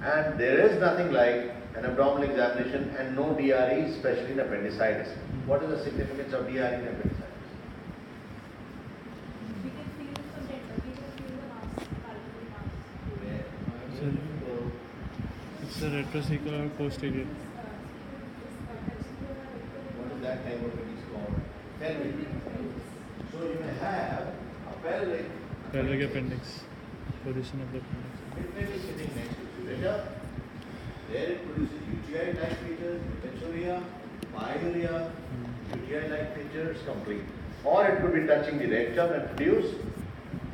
[SPEAKER 3] And there is nothing like an abdominal examination and no DRE, especially in appendicitis. What is the significance of DRE in appendicitis?
[SPEAKER 4] The retrocecal or posterior.
[SPEAKER 3] What is that type of appendix called? Pelvic. So you may have a pelvic.
[SPEAKER 4] Pelvic appendix. Position of the appendix.
[SPEAKER 3] Midline is sitting next to the ureter. There it produces UTI-like features, mesenteria, pyuria, UTI-like features, complete. Or it could be touching the rectum and produce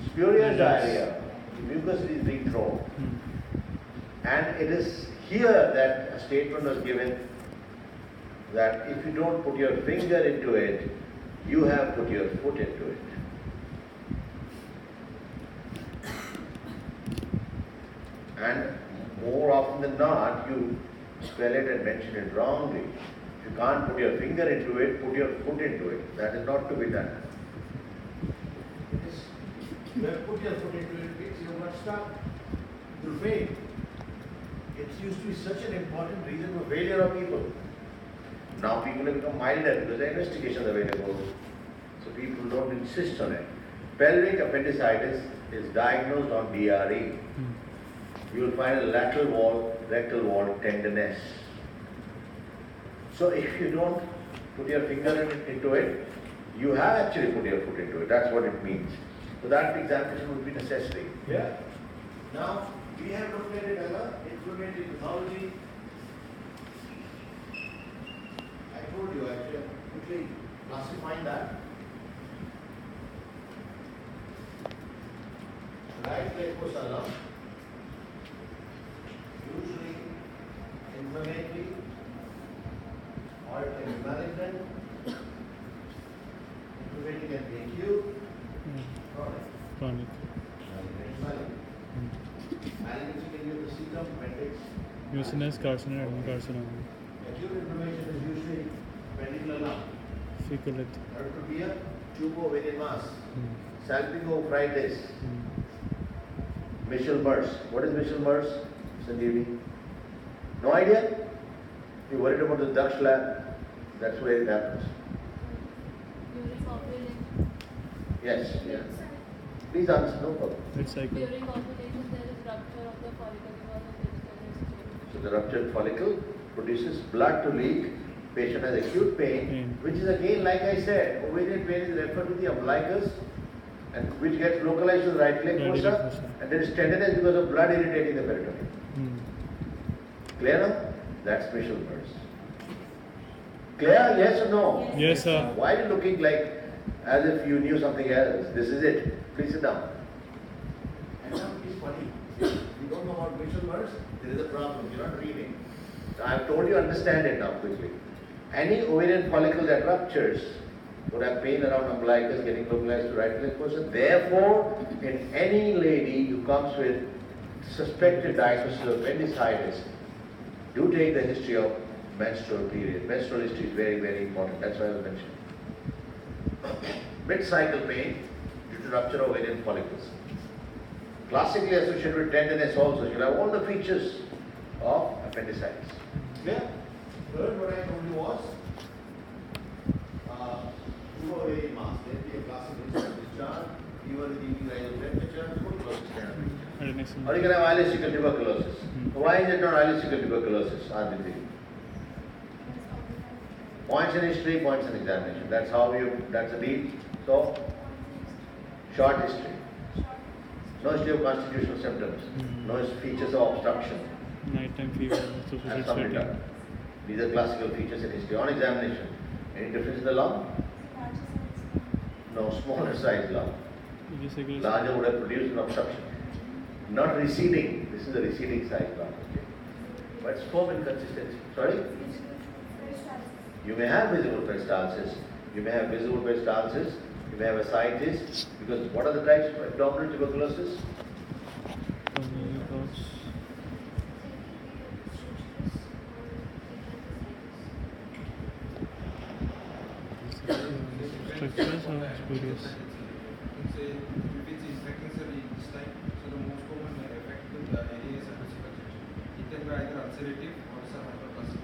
[SPEAKER 3] spurious diarrhea. The mucus is being thrown. And it is here that a statement was given that if you don't put your finger into it, you have put your foot into it. And more often than not, you spell it and mention it wrongly. If you can't put your finger into it, put your foot into it. That is not to be done. You have put your foot into it, means you have not stuck. You fail. It used to be such an important reason for failure of people. Now people have become milder because the investigation is available. So people don't insist on it. Pelvic appendicitis is diagnosed on DRE. You will find a lateral rectal wall tenderness. So if you don't put your finger into it, you have actually put your foot into it. That's what it means. So that examination would be necessary. Yeah. Now we have looked at it as an inflammatory pathology. I told you actually quickly classifying that. Right leg fossa usually inflammatory or it can be malignant. Inflammatory can be acute, chronic. Malignancy can be of the cecum, appendix.
[SPEAKER 4] Mucinous carcinoma and carcinoma.
[SPEAKER 3] Acute inflammation is usually appendicular lump.
[SPEAKER 4] Feculate.
[SPEAKER 3] Or it could be a tubo-ovarian mass. Salpingo-nephritis. Mitchell Merz. What is Mitchell Merz? Sanjeevani? No idea? You're worried about the Dutch lab? That's where it happens.
[SPEAKER 6] During ovulation.
[SPEAKER 3] Yes, yeah. Please answer, no problem.
[SPEAKER 4] Mid cycle.
[SPEAKER 6] During ovulation, there is rupture of the follicle because of physical
[SPEAKER 3] So the ruptured follicle produces blood to leak. Patient has acute pain, which is again, like I said, ovarian pain is referred to the umbilicus, and which gets localized to the right leg fossa, and there is tenderness because of blood irritating the peritoneum. Clear now? That's Mitchell Merz. Clear? Yes or no?
[SPEAKER 4] Yes, sir.
[SPEAKER 3] Why are you looking like as if you knew something else? This is it. Please sit down. And now it is funny. You don't know about Mitchell Merz? There is a problem. You're not reading. So I have told you, understand it now quickly. Any ovarian follicle that ruptures would have pain around umbilicus getting localized to right leg fossa. Therefore, in any lady who comes with suspected diagnosis of appendicitis, do take the history of menstrual period. Menstrual history is very, very important. That's why I was mentioning. Mid-cycle pain due to rupture of ovarian follicles. Classically associated with tenderness also. You'll have all the features of appendicitis. Clear? Third, what I told you was ovarian mass. Then we have classical discharge, fever with evening rise of temperature, tuberculosis can
[SPEAKER 4] Or
[SPEAKER 3] you can have ileocecal tuberculosis. Why is it not ileocecal tuberculosis, Aditi? Points in history, points in examination. That's how that's the deal. So, short history. No history of constitutional symptoms. No features of obstruction.
[SPEAKER 4] Nighttime fever.
[SPEAKER 3] And sweating. These are classical features in history. On examination, any difference in the lung? No, smaller size lung. Larger would have produced an obstruction. Not receding. This is a receding size lung. Okay. But it's firm in consistency. Sorry? You may have visible peristalsis. You may have visible peristalsis. You may have ascites. Because what are the types of abdominal tuberculosis?
[SPEAKER 4] Structures or spurious?
[SPEAKER 5] If it's infectious this time, so the most common affected area is hypercirculation. It can be either ulcerative or some hyperplastic.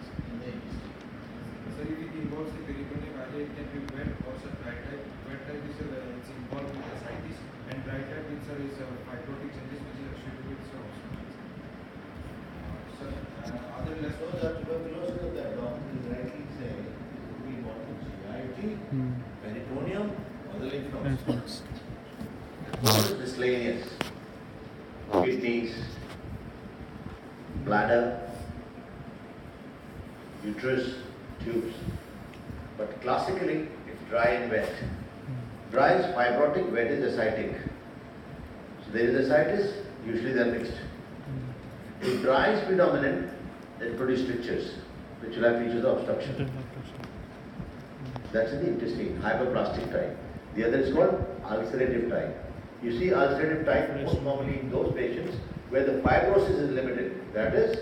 [SPEAKER 5] So if it involves the peritoneum area, it can be wet or some dry type. Wet type is it's involved with ascites, and dry type is fibrotic changes which is associated with obstructions.
[SPEAKER 3] What is miscellaneous? Kidneys, bladder, uterus, tubes. But classically, it's dry and wet. Dry is fibrotic, wet is ascitic. So there is ascites, usually they are mixed. If dry is predominant, then produce strictures, which will have features of obstruction. That's in the intestine, hyperplastic type. The other is called ulcerative type. You see ulcerative type most commonly in those patients where the fibrosis is limited. That is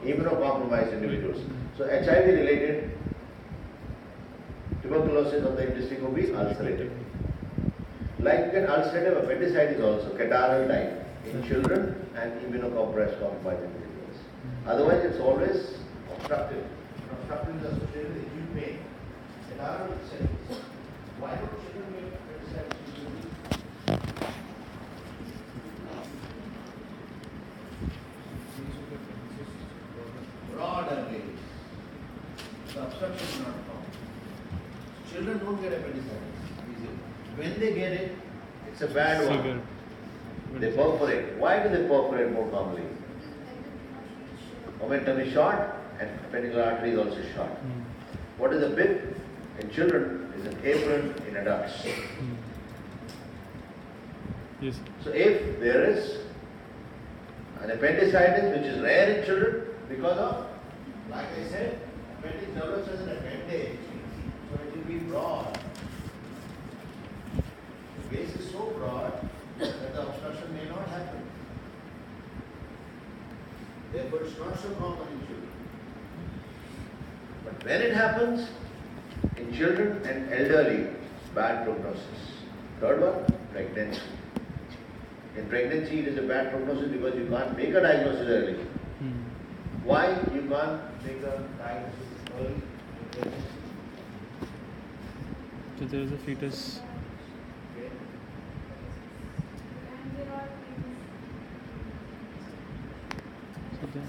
[SPEAKER 3] immunocompromised individuals. So HIV related tuberculosis of the intestine will be ulcerative. Like an ulcerative appendicitis also, cadaral type in children and immunocompromised individuals. Otherwise it's always obstructive. Obstructive is associated with acute pain. Cadaral itself. Why don't children get appendicitis usually? Broad and veins. The obstruction is not found. Children don't get appendicitis easily. When they get it, it's a bad one. They perforate. Why do they perforate more commonly? Momentum is short and appendicular artery is also short. What is a bib? In children is an apron in adults.
[SPEAKER 4] Yes.
[SPEAKER 3] So if there is an appendicitis which is rare in children because of, like I said, appendix develops as an appendage, so it will be broad. The base is so broad that the obstruction may not happen. Therefore it's not so common in children. But when it happens, in children and elderly, bad prognosis. Third one, pregnancy. In pregnancy, it is a bad prognosis because you can't make a diagnosis early. Why you can't make a diagnosis early in pregnancy?
[SPEAKER 4] So there is a fetus.
[SPEAKER 3] Okay.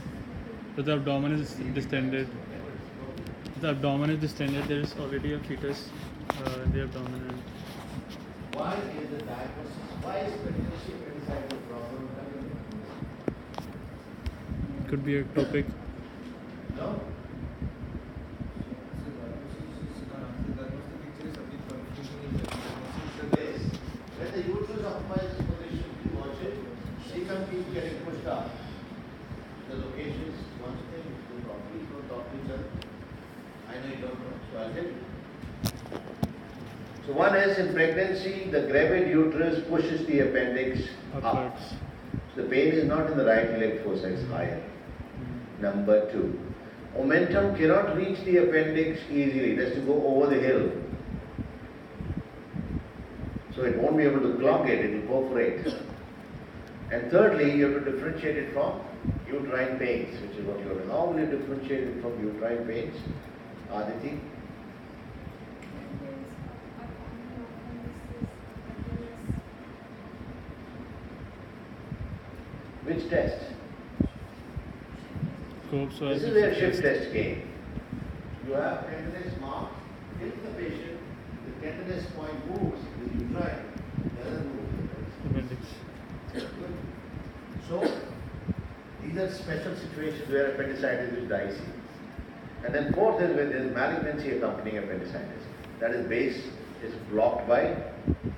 [SPEAKER 4] So the abdomen is distended. The abdomen is distended. There is already a fetus in the abdomen. And
[SPEAKER 3] Why is the diagnosis? Why is pregnancy appendicitis a problem?
[SPEAKER 4] it could be ectopic.
[SPEAKER 3] No? When the uterus occupies this position, you watch it, cecum keeps getting pushed up. The locations, one thing, two properties, don't talk to each other. I know you don't know, so I'll tell you. So one is in pregnancy, the gravid uterus pushes the appendix up.
[SPEAKER 4] Upwards.
[SPEAKER 3] So the pain is not in the right leg fossa, it's higher. Number two, momentum cannot reach the appendix easily, it has to go over the hill. So it won't be able to clog it, it will perforate. And thirdly, you have to differentiate it from uterine pains, which is what you have to. How will you differentiate it from uterine pains? Aditi? Which test? This is where shift test came. You have tenderness marked. If the patient, the tenderness point moves with uterine, the other moves.
[SPEAKER 4] Appendix.
[SPEAKER 3] So, these are special situations where appendicitis is dicey. And then fourth is when there is malignancy accompanying appendicitis. That is base is blocked by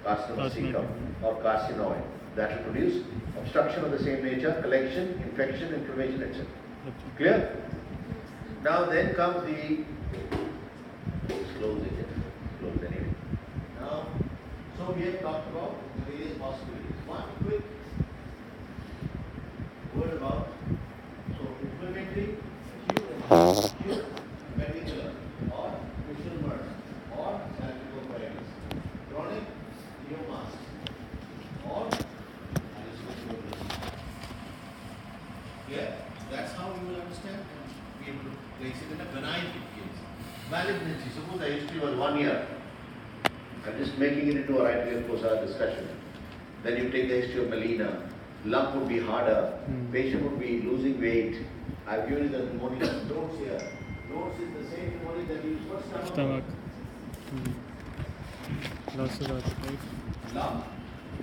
[SPEAKER 3] carcinoma cecum or carcinoid. That will produce obstruction of the same nature, collection, infection, inflammation, etc. Clear? Now then comes the close anyway. Now, so we have talked about the various possibilities. One quick word about inflammatory, acute, appendicular, or visual murder, or salpingoparesis, chronic pneumomas, or yeah, that's how you will understand and be able to place it in a benign case. Malignancy, suppose the history was 1 year. I'm just making it into a right wing fossa discussion. Then you take the history of melena. Lump would be harder. Patient would be losing weight. I've given you the pneumonia notes here. Notes is the same pneumonia that you use for stomach.
[SPEAKER 4] Loss of appetite.
[SPEAKER 3] Lung,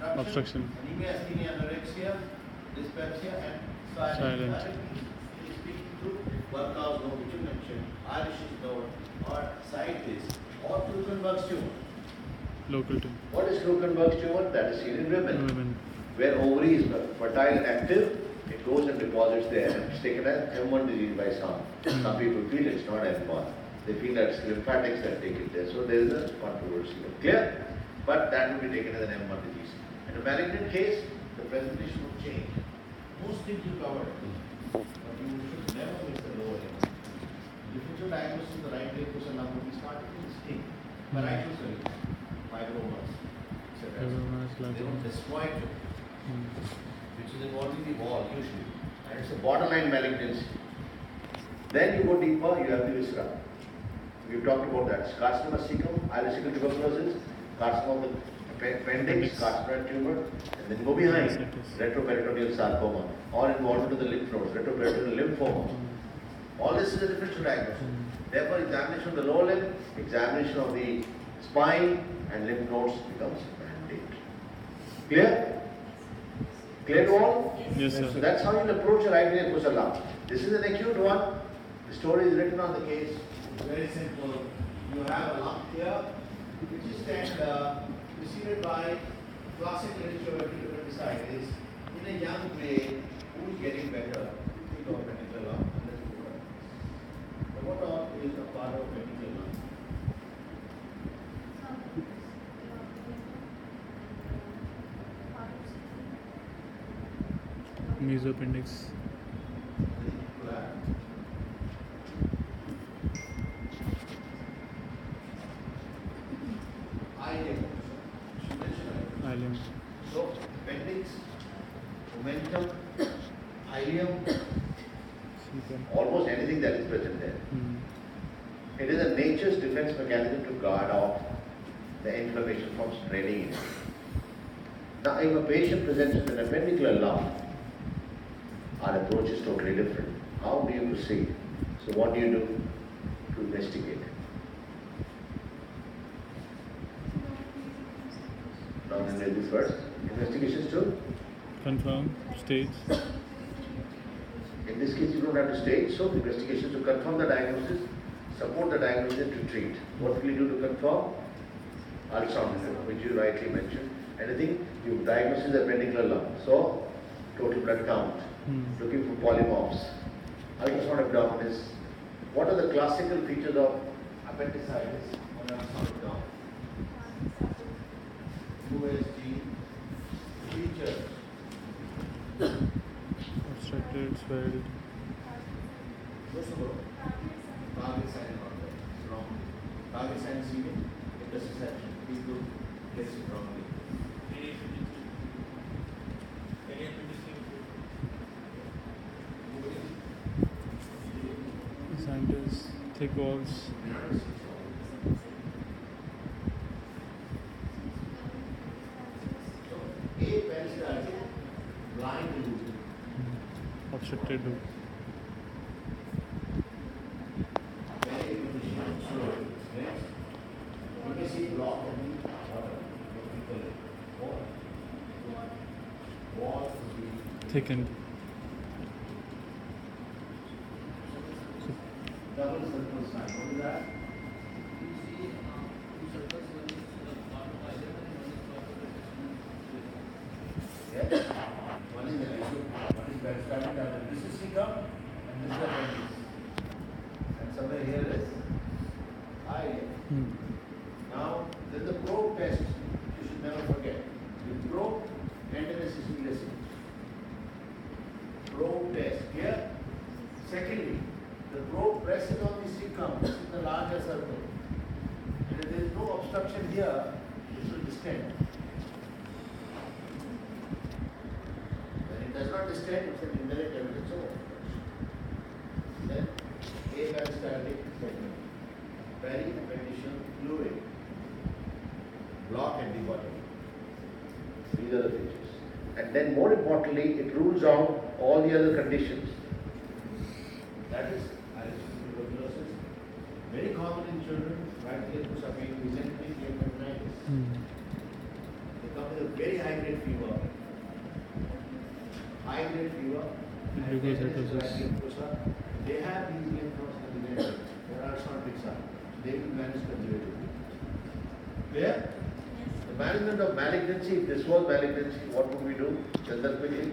[SPEAKER 4] Obstruction.
[SPEAKER 3] anemia, asthenia, anorexia, dyspepsia, and
[SPEAKER 4] Silent.
[SPEAKER 3] Is speaking to workouts, which you mentioned, Irish node, or sideways, or Krukenberg's tumor.
[SPEAKER 4] Local tumor.
[SPEAKER 3] What is Krukenberg's tumor? That is seen in women.
[SPEAKER 4] Women.
[SPEAKER 3] Where ovary is fertile and active, it goes and deposits there. It's taken as M1 disease by some. Some people feel it's not M1. They feel that it's lymphatics that take it there. So there is a controversy. Clear? But that will be taken as an M1 disease. In a malignant case, the presentation will change. Most things you covered, but you should never miss the lower limb. Differential diagnosis of the right limb was a number we started with sting, parietal cells, fibromas, etc. They will destroy it, which is involving the wall usually, and it's a borderline malignancy. Then you go deeper, you have the viscera. We've talked about that. Carcinoma cecum, ileocecal tuberculosis, carcinoma of the appendix, carcinoma tumor, and then go behind, retroperitoneal sarcoma, or involved into the lymph nodes, retroperitoneal lymphoma. All this is a differential diagnosis. Therefore, examination of the lower limb, examination of the spine and lymph nodes becomes mandate. Clear? Clear to all?
[SPEAKER 4] Yes, sir.
[SPEAKER 3] So that's how you approach a right venous fossa lung. This is an acute one. The story is written on the case. It's very simple. You have a lump here, which is then preceded by classic literature appendicitis in a young grade who is getting better. Think of appendicular lung. What all is a part of appendicular lung?
[SPEAKER 4] Mesoappendix. Ileum.
[SPEAKER 3] So, appendix, momentum, ileum, almost anything that is present there. It is a nature's defense mechanism to guard off the inflammation from spreading in. Now, if a patient presents with an appendicular lung, our approach is totally different. How do you proceed? So, what do you do to investigate? Now, then this first. Investigations too?
[SPEAKER 4] Confirm stage.
[SPEAKER 3] In this case, you don't have to stage, so investigations to confirm the diagnosis, support the diagnosis, and to treat. What will you do to confirm? Ultrasound, which you rightly mentioned. Anything, you diagnose the appendicular lung. So, total blood count, looking for polymorphs. Ultrasound abdominis. What are the classical features of appendicitis on ultrasound abdomen? USG features.
[SPEAKER 4] Obstructed, swelled.
[SPEAKER 3] First of all, target sign is not there. It's wrong. Target sign is even intersection. People place it wrongly.
[SPEAKER 4] Scientists, thick walls.
[SPEAKER 3] A peristaltic blind loop.
[SPEAKER 4] Obstructed loop.
[SPEAKER 3] Very efficient. So, next, you can see block and water. Wall will be
[SPEAKER 4] Thickened.
[SPEAKER 3] double circle sign. What is that? Yes. One is the issue. One is peristaltic. This is cecum and this is appendix. And somewhere here is ileum. Now, there's the probe test. You should never forget. The probe tenderness is missing. Probe test here. Secondly, the probe presses on the cecum. This is the larger circle. And if there is no obstruction here, this will distend. When it does not distend, it's an indirect evidence of obstruction. Then, aperistaltic segment, periappendiceal fluid, block and debottom. These are the features. And then, more importantly, it rules out all the other conditions. That is tuberculosis, very common in children, right here to subacute mesenteric lymphadenopathitis. is a very high grade fever. High grade fever.
[SPEAKER 4] Glucocytosis.
[SPEAKER 3] They have these lymph nodes in the vein. There are some big cells. They will manage conservatively. Clear? The management of malignancy, if this was malignancy, what would we do? Tell that quickly.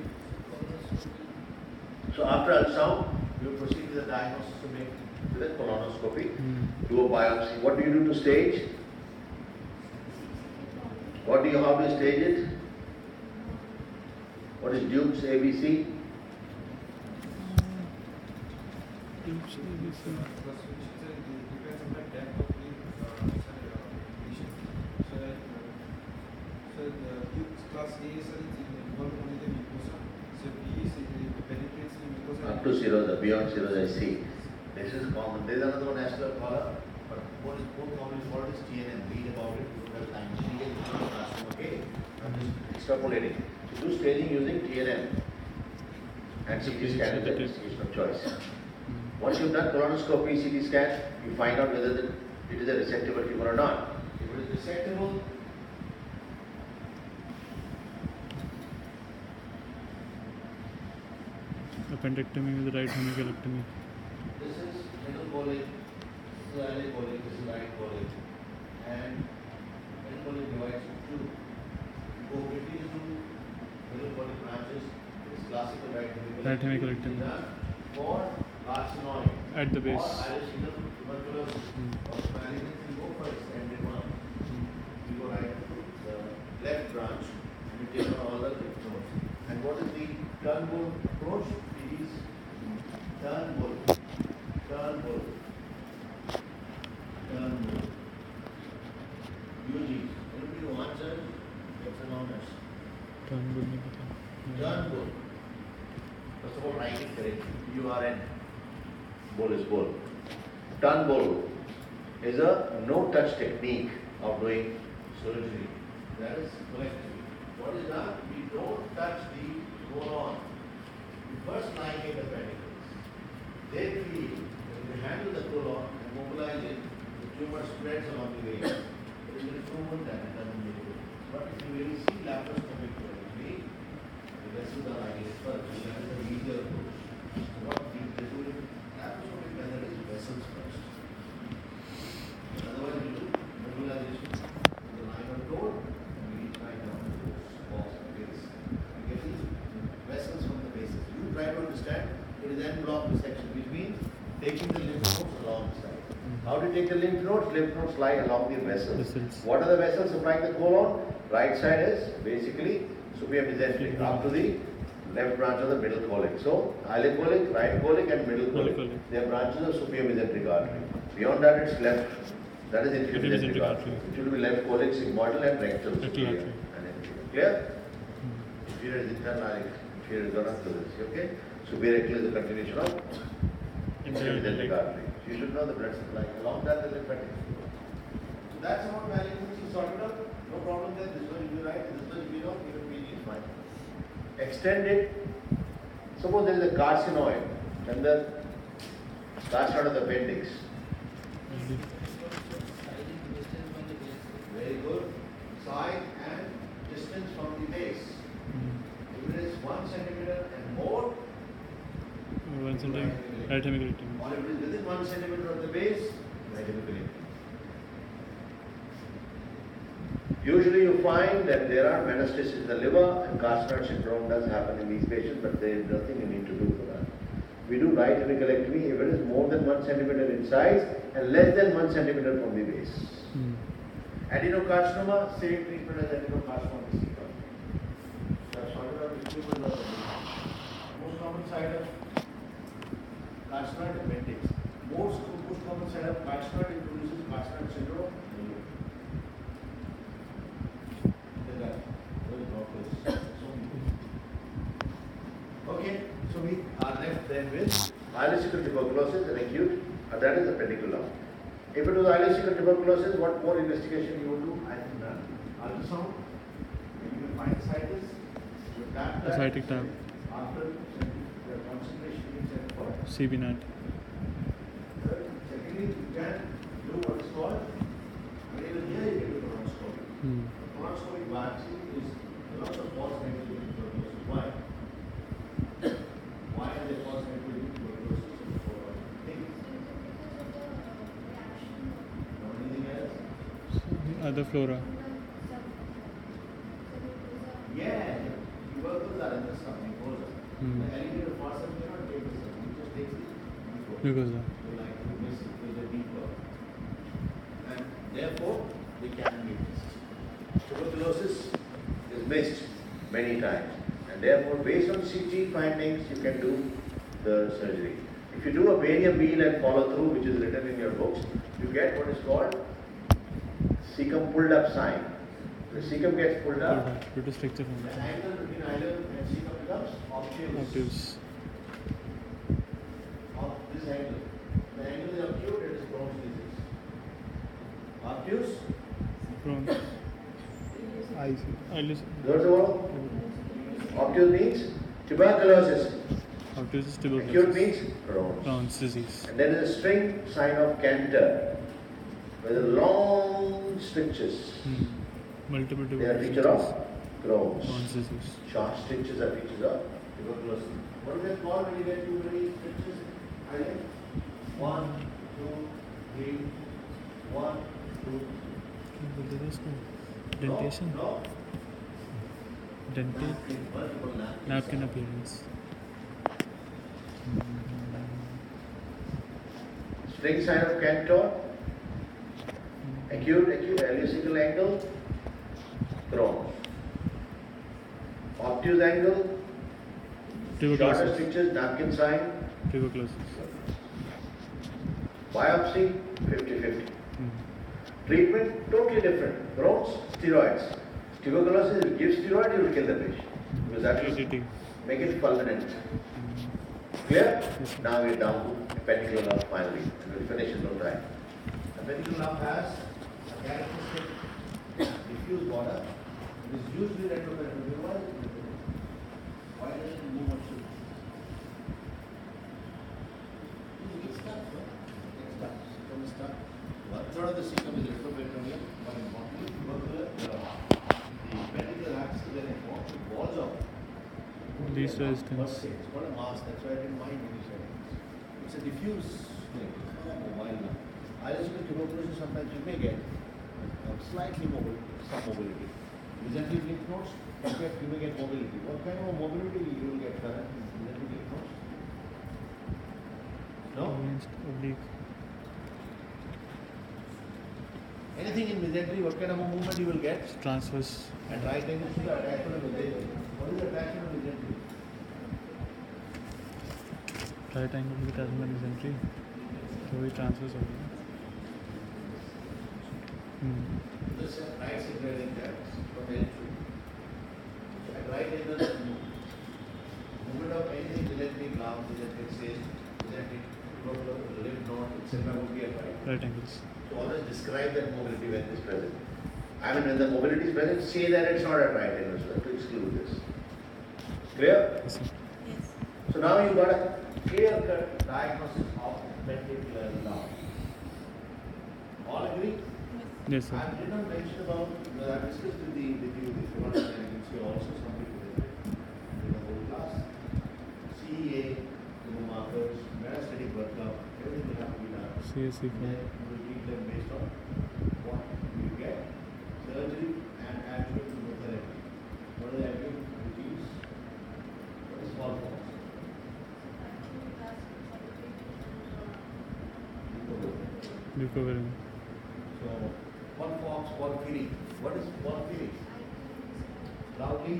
[SPEAKER 3] So after ultrasound, you proceed with the diagnosis to make with a colonoscopy, do a biopsy. What do you do to stage? How do you stage it? What is Duke's ABC?
[SPEAKER 4] Duke's ABC.
[SPEAKER 5] Depends on the depth of the patient. So the class A is involved only the mucosa. So B is it penetrates the mucosa.
[SPEAKER 3] Up to serosa, beyond serosa, I see. This is common. There is another one as well, but what is more common is what is TNM. Read about it. You don't have time. Okay? I'm just extrapolating. So do staging using TNM and CT scan is the investigation of choice. Once you've done colonoscopy, CT scan, you find out whether it is a resectable tumor or not. If it is resectable,
[SPEAKER 4] Appendectomy is right hemicolectomy.
[SPEAKER 3] this is middle colic, this is early colic, this is right colic, and middle colic divides into two. You go quickly to middle colic branches, it's classical right hemicolectomy.
[SPEAKER 4] Right hemicolectomy.
[SPEAKER 3] For carcinoid.
[SPEAKER 4] At the base.
[SPEAKER 3] Or ileocecal tuberculosis. Or malignancy, you go for extended one. You go right to the left branch and you take on all the lymph nodes. And what is the Turnbull approach? It is Turnbull. Turnbull. Turnbull. UG. Anybody who answers, gets an honors. Turnbull. First of all, write it correctly. URN. Bull is bull. Turnbull is a no-touch technique of doing surgery. That is collectively. What is done? We don't touch the colon. We first ligate the pedicles. Then we handle the colon and mobilize it. The tumor spreads along the vein. There is an improvement and it doesn't make it. But if you really see laparoscopic surgery, the vessels are ligated first. That is a easier approach. So what we do in laparoscopic method is vessels first. Otherwise, we do mobilization with the line of cord and we right down the box and base. We get these vessels from the bases. You try to understand it is en bloc resection, which means taking the lymph nodes along the side. How do you take the lymph nodes? Lymph nodes lie along the vessels. What are the vessels supplying the colon? Right side is basically superior mesenteric up to the left branch of the middle colic. So, ileocolic, right colic and middle colic. They are branches of superior mesenteric artery. Beyond that, it's left. That is inferior mesenteric artery. It should be left colic, sigmoidal and rectal superior. And everything. Clear? Inferior is internal, inferior is not to this. Okay? Superior rectal is the continuation of inferior mesenteric artery. You should know the blood supply. Along that, the lymphatic. So that's about malignancy sorted out. No problem there. This one you write, this one you know, even PG is fine. Extend it. Suppose there is a carcinoid, and the carcinoid of the appendix. Very good. Side and distance from the base. If it is 1 centimeter and more,
[SPEAKER 4] 1 centimeter, right hemicolectomy.
[SPEAKER 3] or if it is within 1 centimeter of the base, right hemicolectomy. Usually you find that there are metastases in the liver and carcinoid syndrome does happen in these patients, but there is nothing you need to do for that. We do right hemicolectomy if it is more than 1 centimeter in size and less than 1 centimeter from the base. Adenocarcinoma, same treatment as adenocarcinoma vesicans. That's sorted out with tumor of the most common side of carcinoid appendix. Most common side of carcinoid introduces carcinoid syndrome. Okay, so we are left then with ileocecal tuberculosis and acute, that is appendicular. If it was ileocecal tuberculosis, what more investigation you would do? I think none. Ultrasound, you will find ascites, you tap that.
[SPEAKER 4] Ascitic tap.
[SPEAKER 3] After the concentration is set for.
[SPEAKER 4] CB nat.
[SPEAKER 3] Secondly, you can do what is called, even here you can do colonoscopy. laparoscopic biopsy is a lot of false negative tuberculosis. Why? Why are they false negative tuberculosis? Anything else?
[SPEAKER 4] Other flora.
[SPEAKER 3] Yeah, tubercles are in the stomach. The alligator possum cannot take the stomach. It just takes the
[SPEAKER 4] Mucosa.
[SPEAKER 3] They like to miss it with the deeper. And therefore, they can be missed. Tuberculosis is missed many times. And therefore, based on CT findings, you can do the surgery. If you do a variable and follow through, which is written in your books, you get what is called cecum pulled up sign. The cecum gets pulled up.
[SPEAKER 4] Due to structure
[SPEAKER 3] The
[SPEAKER 4] formation.
[SPEAKER 3] angle between hilum and cecum becomes obtuse.
[SPEAKER 4] Obtuse.
[SPEAKER 3] Of this angle. The angle is obtuse, it is Crohn's disease. Obtuse?
[SPEAKER 4] Crohn's. I see. Eyeless.
[SPEAKER 3] Those are all. Obtuse means tuberculosis.
[SPEAKER 4] Obtuse is
[SPEAKER 3] Acute
[SPEAKER 4] tuberculosis.
[SPEAKER 3] means Crohn's.
[SPEAKER 4] Crohn's disease.
[SPEAKER 3] And there is a string sign of Cantor with the long strictures.
[SPEAKER 4] Multiple
[SPEAKER 3] They are feature of Crohn's.
[SPEAKER 4] Crohn's disease.
[SPEAKER 3] Short strictures are features of tuberculosis. What is that called when you get too many strictures? Island? 1, 2, 3, 1, 2.
[SPEAKER 4] There is no dentation.
[SPEAKER 3] No.
[SPEAKER 4] Dentate.
[SPEAKER 3] Multiple napkins.
[SPEAKER 4] Napkin appearance.
[SPEAKER 3] String sign of Cantor. Acute, elliptical angle. Crohn's. Obtuse angle. Shorter
[SPEAKER 4] Tuberculosis.
[SPEAKER 3] strictures, napkin sign.
[SPEAKER 4] Tuberculosis.
[SPEAKER 3] Biopsy, 50-50. Treatment, totally different. Crohn's, steroids. Tuberculosis, if you give steroid, you will kill the patient. Because that will
[SPEAKER 4] ATT.
[SPEAKER 3] make it permanent. Clear? Now we're down to appendicular lump finally. And we'll finish in no time. Appendicular lump has a characteristic diffuse border. It is usually retroperitoneal. Why does it move much? It's stuck, no? It's stuck. Cecum is stuck. One third of the cecum is retroperitoneal. But importantly, tubercular, the appendicular axis then it forms walls of
[SPEAKER 4] Least resistance.
[SPEAKER 3] It's called a mass, that's why I didn't mind when you said it. It's a diffuse thing, it's not a mobile now. Iliacal tuberculosis sometimes you may get slightly mobile, some mobility. Mesenteric lymph nodes, you may get mobility. What kind of mobility you will get current in mesenteric lymph nodes? No?
[SPEAKER 4] Oblique.
[SPEAKER 3] Anything in mesentery, what kind of a movement you will get?
[SPEAKER 4] Transverse.
[SPEAKER 3] At right angles to the attachment of mesentery. What is the attachment of mesentery?
[SPEAKER 4] Right angle with attachment mesentery. So we transverse over.
[SPEAKER 3] This right signaling tracks from the entry. At right angles, movement of anything mesenteric lump, mesenteric cyst, mesenteric lymph node, etc. would be at
[SPEAKER 4] Right angles.
[SPEAKER 3] So always describe that mobility when it is present. I mean, when the mobility is present, say that it's not at right angles, to exclude this. Clear?
[SPEAKER 4] Yes, sir.
[SPEAKER 7] Yes.
[SPEAKER 3] So now you got a clear-cut diagnosis of appendicular lump. All agree?
[SPEAKER 4] Yes, sir.
[SPEAKER 3] I did not mention about, I discussed with you, if you want to, I can see also some people in the whole class. CEA, the markers, metastatic workup, everything will have to be done.
[SPEAKER 4] CSC
[SPEAKER 3] And then you will treat them based on what you get. Surgery and adjuvant chemotherapy. What are the adjuvant routines? What is small forms?
[SPEAKER 4] Leucovorin.
[SPEAKER 3] So, one fox, porphyry. What is porphyry? Loudly?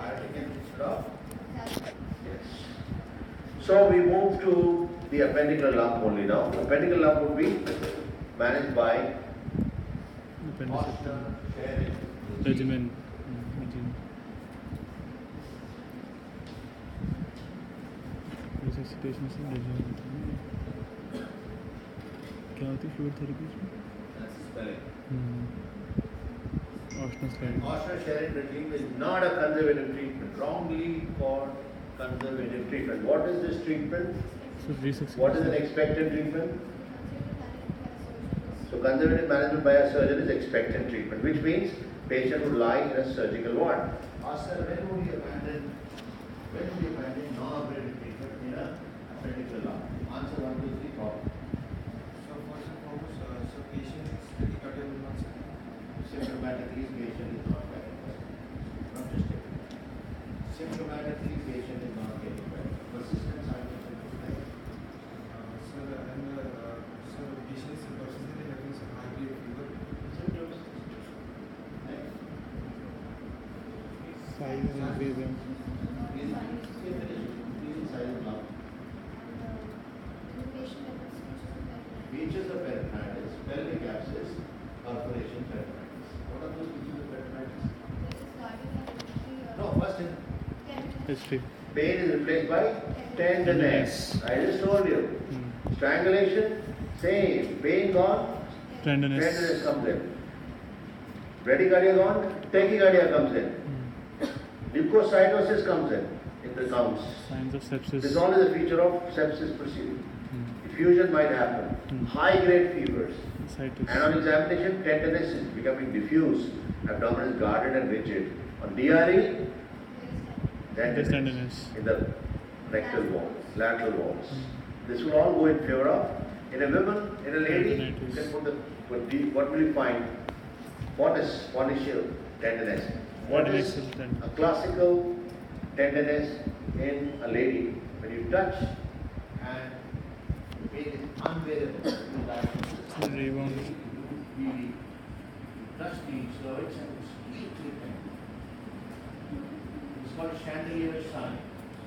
[SPEAKER 3] Aortic drop? Yes. So we move to the appendicular lump only now. The appendicular lump would be managed by
[SPEAKER 4] Appendicits.
[SPEAKER 3] sharing
[SPEAKER 4] Regimen. Resuscitation से regimen. क्या होती है fluid therapy इसमें?
[SPEAKER 3] That's spelling.
[SPEAKER 4] Optional slide.
[SPEAKER 3] Optional sharing regime is not a conservative treatment. Wrongly called conservative treatment. What is this treatment?
[SPEAKER 4] So resuscitation.
[SPEAKER 3] What is an expected treatment? So So conservative management by a surgeon is expectant treatment, which means patient would lie in a surgical ward. Sir, when would you abandon non-operative treatment in a appendicular lump? Answer 1, 2, 3, problem.
[SPEAKER 5] So first and foremost, so patient is tachycardia will not set.
[SPEAKER 3] Symptomatically, patient is not getting better. Not just tachycardia. Symptomatically, patient is not getting better. Persistent side effects.
[SPEAKER 5] Sir, and sir, patient is persistently having some high grade fever.
[SPEAKER 3] Symptoms. Next.
[SPEAKER 4] Size is increasing.
[SPEAKER 3] Features of peritonitis, pelvic abscess, perforation peritonitis. What are those features of peritonitis? No, first in
[SPEAKER 4] History.
[SPEAKER 3] pain is replaced by tenderness. I just told you. Strangulation, same. Pain gone, tenderness comes in. Bradycardia gone, tachycardia comes in. Leukocytosis comes in. It becomes.
[SPEAKER 4] Signs of sepsis.
[SPEAKER 3] This all is a feature of sepsis proceeding. Effusion might happen. High grade fevers.
[SPEAKER 4] Ascites.
[SPEAKER 3] And on examination, tenderness is becoming diffuse. Abdomen is guarded and rigid. On DRE,
[SPEAKER 4] Tenderness.
[SPEAKER 3] in the rectal wall, lateral walls. This will all go in favor of. In a woman, in a lady, you can put what will you find? Ponicial tenderness. What is a classical tenderness in a lady? When you touch and the pain is unbearable.
[SPEAKER 4] Rebound.
[SPEAKER 3] You touch the cervix and it's deeply painful. It's called chandelier sign.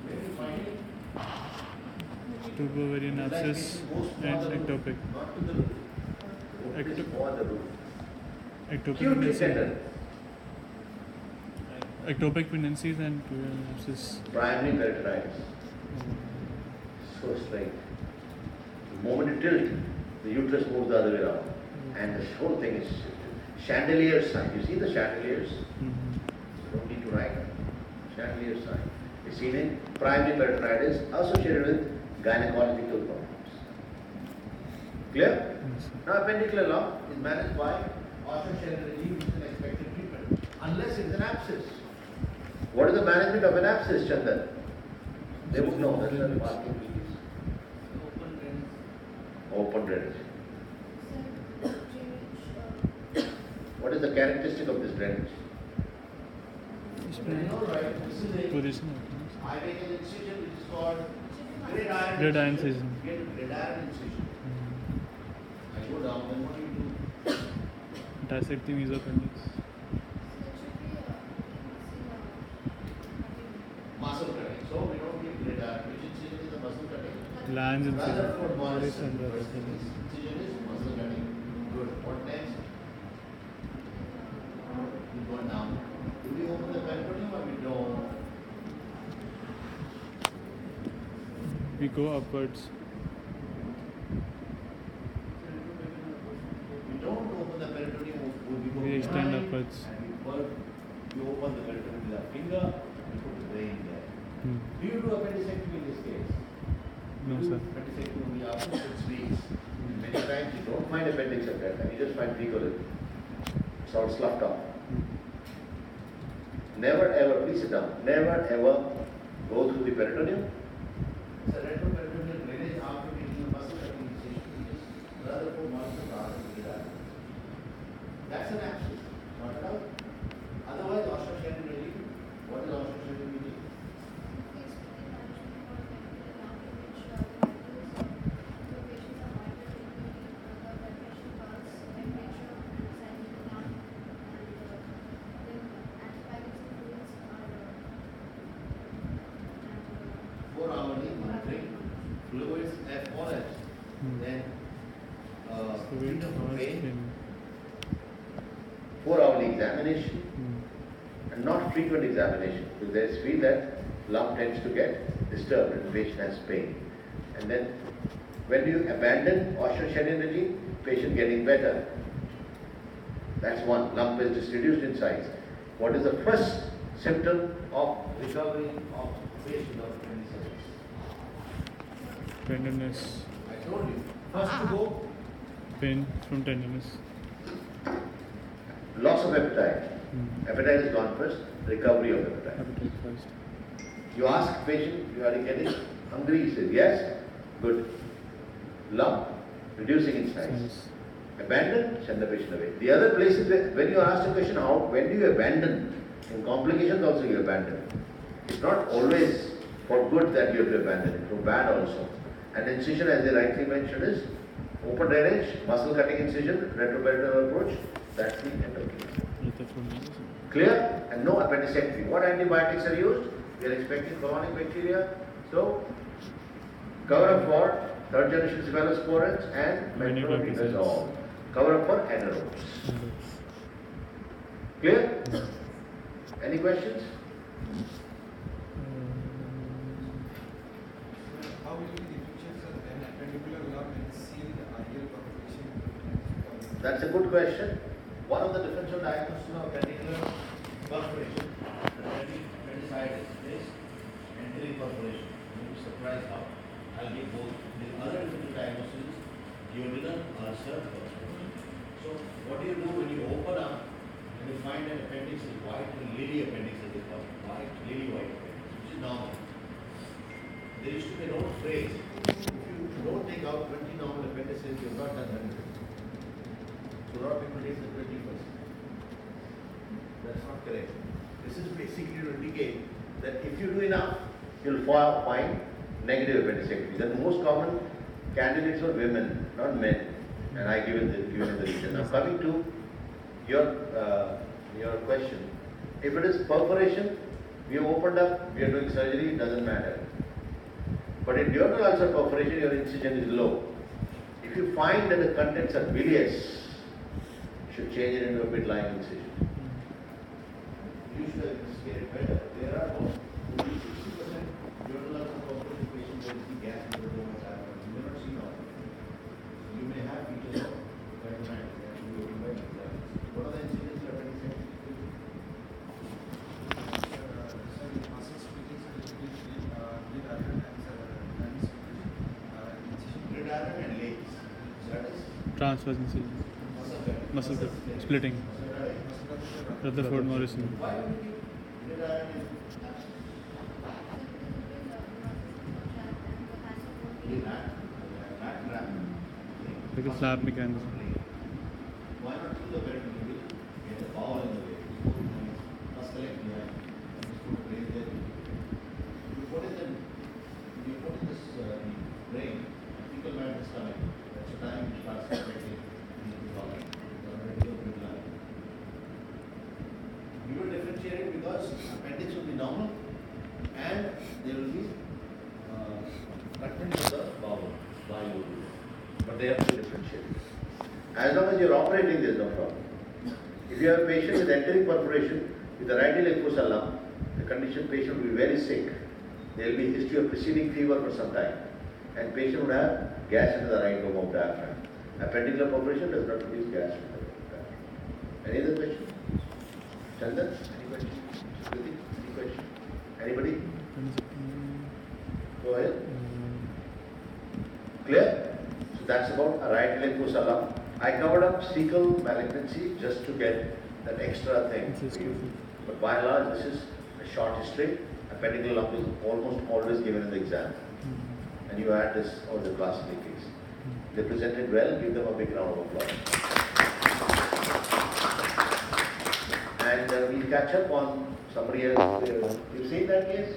[SPEAKER 3] Where do you find it?
[SPEAKER 4] Tubo-ovarian abscess and ectopic.
[SPEAKER 3] Not to the roof. Or the roof.
[SPEAKER 4] Ectopic
[SPEAKER 3] Acutely
[SPEAKER 4] pregnancy.
[SPEAKER 3] tender.
[SPEAKER 4] Ectopic pregnancies and tubo-ovarian abscess.
[SPEAKER 3] Primary peritonitis. So straight. The moment you tilt, the uterus moves the other way around. And the whole thing is chandelier sign. You see the chandeliers? You don't need to write. Chandelier sign. It's seen in primary peritonitis associated with gynecological problems. Clear? Now appendicular lump is managed by osteochondrosis, which is an expected treatment. Unless it's an abscess. What is the management of an abscess, Chandan? They would know. That's why I'm asking please. Open drainage. What is the characteristic of this drainage? You know, right? This is a
[SPEAKER 4] Provisional.
[SPEAKER 3] I make an incision which is called gridiron
[SPEAKER 4] Gridiron incision.
[SPEAKER 3] Get a gridiron incision. I go down, then what do you do?
[SPEAKER 4] Dissect the mesoappendix.
[SPEAKER 3] Muscle cutting. So we don't give gridiron. Which incision is the muscle cutting?
[SPEAKER 4] Lands incision.
[SPEAKER 3] Rutherford Morris
[SPEAKER 4] and Rutherford.
[SPEAKER 3] incision is muscle cutting. Good. What next? We go down. Do we open the peritoneum or we don't?
[SPEAKER 4] We go upwards.
[SPEAKER 3] We don't open the peritoneum. We go
[SPEAKER 4] We extend
[SPEAKER 3] behind
[SPEAKER 4] upwards.
[SPEAKER 3] And we open the peritoneum with our finger and put the brain there. Do you do appendicectomy in this case?
[SPEAKER 4] No, sir.
[SPEAKER 3] Appendicectomy after 6 weeks. Many times you don't find appendix at that time. You just find fecal. It's all sloughed off. Never ever, please sit down, never ever go through the peritoneum. It's a retroperitoneal drainage after making a muscle cutting incision, which is Rutherford Morris and that's an abscess, not at all. Otherwise, osteochondrosis, what is osteochondrosis? Fluids FOS, then freedom from pain, 4-hourly examination, and not frequent examination, because there is feel that lump tends to get disturbed and the patient has pain. And then when you abandon osteochondrosis, patient getting better. That's one, lump is just reduced in size. What is the first symptom of recovery of patient of appendicitis?
[SPEAKER 4] Tenderness.
[SPEAKER 3] I told you, first to go,
[SPEAKER 4] Pain from tenderness.
[SPEAKER 3] Loss of appetite. Appetite is gone first, recovery of appetite.
[SPEAKER 4] Appetite first.
[SPEAKER 3] You ask patient, you are getting hungry, he says yes, good. Lump, reducing in size.
[SPEAKER 4] Size.
[SPEAKER 3] Abandon, send the patient away. The other places where, when you ask the question, when do you abandon? In complications also you abandon. It's not always for good that you have to abandon it, for bad also. And incision, as they rightly mentioned, is open drainage, muscle cutting incision, retroperitoneal approach, that's the end of it. Clear? And no appendicectomy. What antibiotics are used? We are expecting colonic bacteria. So, cover up for third generation cephalosporins and metronidazole. Cover up for anaerobes. Clear? Any questions?
[SPEAKER 5] How will you differentiate an appendicular lump and sealed ideal perforation?
[SPEAKER 3] That's a good question. One of the differential diagnosis of appendicular perforation, appendicitis, is entering perforation. You'll be surprised how. I'll give both. The other differential diagnosis is duodenal ulcer perforation. So, what do you do when you open up and you find an appendix is white, and lily appendix is called white, lily white appendix, which is normal. There used to be an old phrase: if you don't take out 20 normal appendices, you have not done 100. So a lot of people take the 21st. That's not correct. This is basically to indicate that if you do enough, you'll find negative appendicectomy. The most common candidates are women, not men. And I given the reason. Now coming to your question, if it is perforation, we have opened up, we are doing surgery, it doesn't matter. But in duodenal ulcer perforation, your incision is low. If you find that the contents are bilious, you should change it into a midline incision. You should have investigated better. There are only 60% duodenal ulcer perforation patients where you see gas in the duodenal ulcer. You may not see all. You may have features of vagina. What are the incisions of appendicectomy?
[SPEAKER 5] Muscle splitting with iron and
[SPEAKER 3] Retirement and legs. That is
[SPEAKER 4] Transverse incision. Muscle splitting. Rutherford Morrison.
[SPEAKER 3] why would you retirement
[SPEAKER 4] Like a flap mechanism.
[SPEAKER 3] Why not do the peritoneal? Get the bowel in the way. Must collect behind. Just put brain there. You put it in. You put in this brain. Fecal matter is coming. That's the time you start suspecting the problem. You will differentiate it because appendix will be normal and there will be content of the bowel. But they have to differentiate. As long as you are operating, there is no problem. If you have a patient with entering perforation with a right iliac fossa lump, the condition patient will be very sick. There will be history of preceding fever for some time, and patient would have gas into the right lobe of diaphragm. Appendicular perforation does not produce gas into the diaphragm. Any other question? Chandan, any question? Shruti, any question? Anybody? Go ahead. Clear? So that's about a right iliac fossa lump. I covered up cecal malignancy just to get that extra thing for you. But by and large, this is a short history. Appendicular lump is almost always given in the exam. And you add this or the classical case. They presented well, give them a big round of applause. And we'll catch up on somebody else. You've seen that case?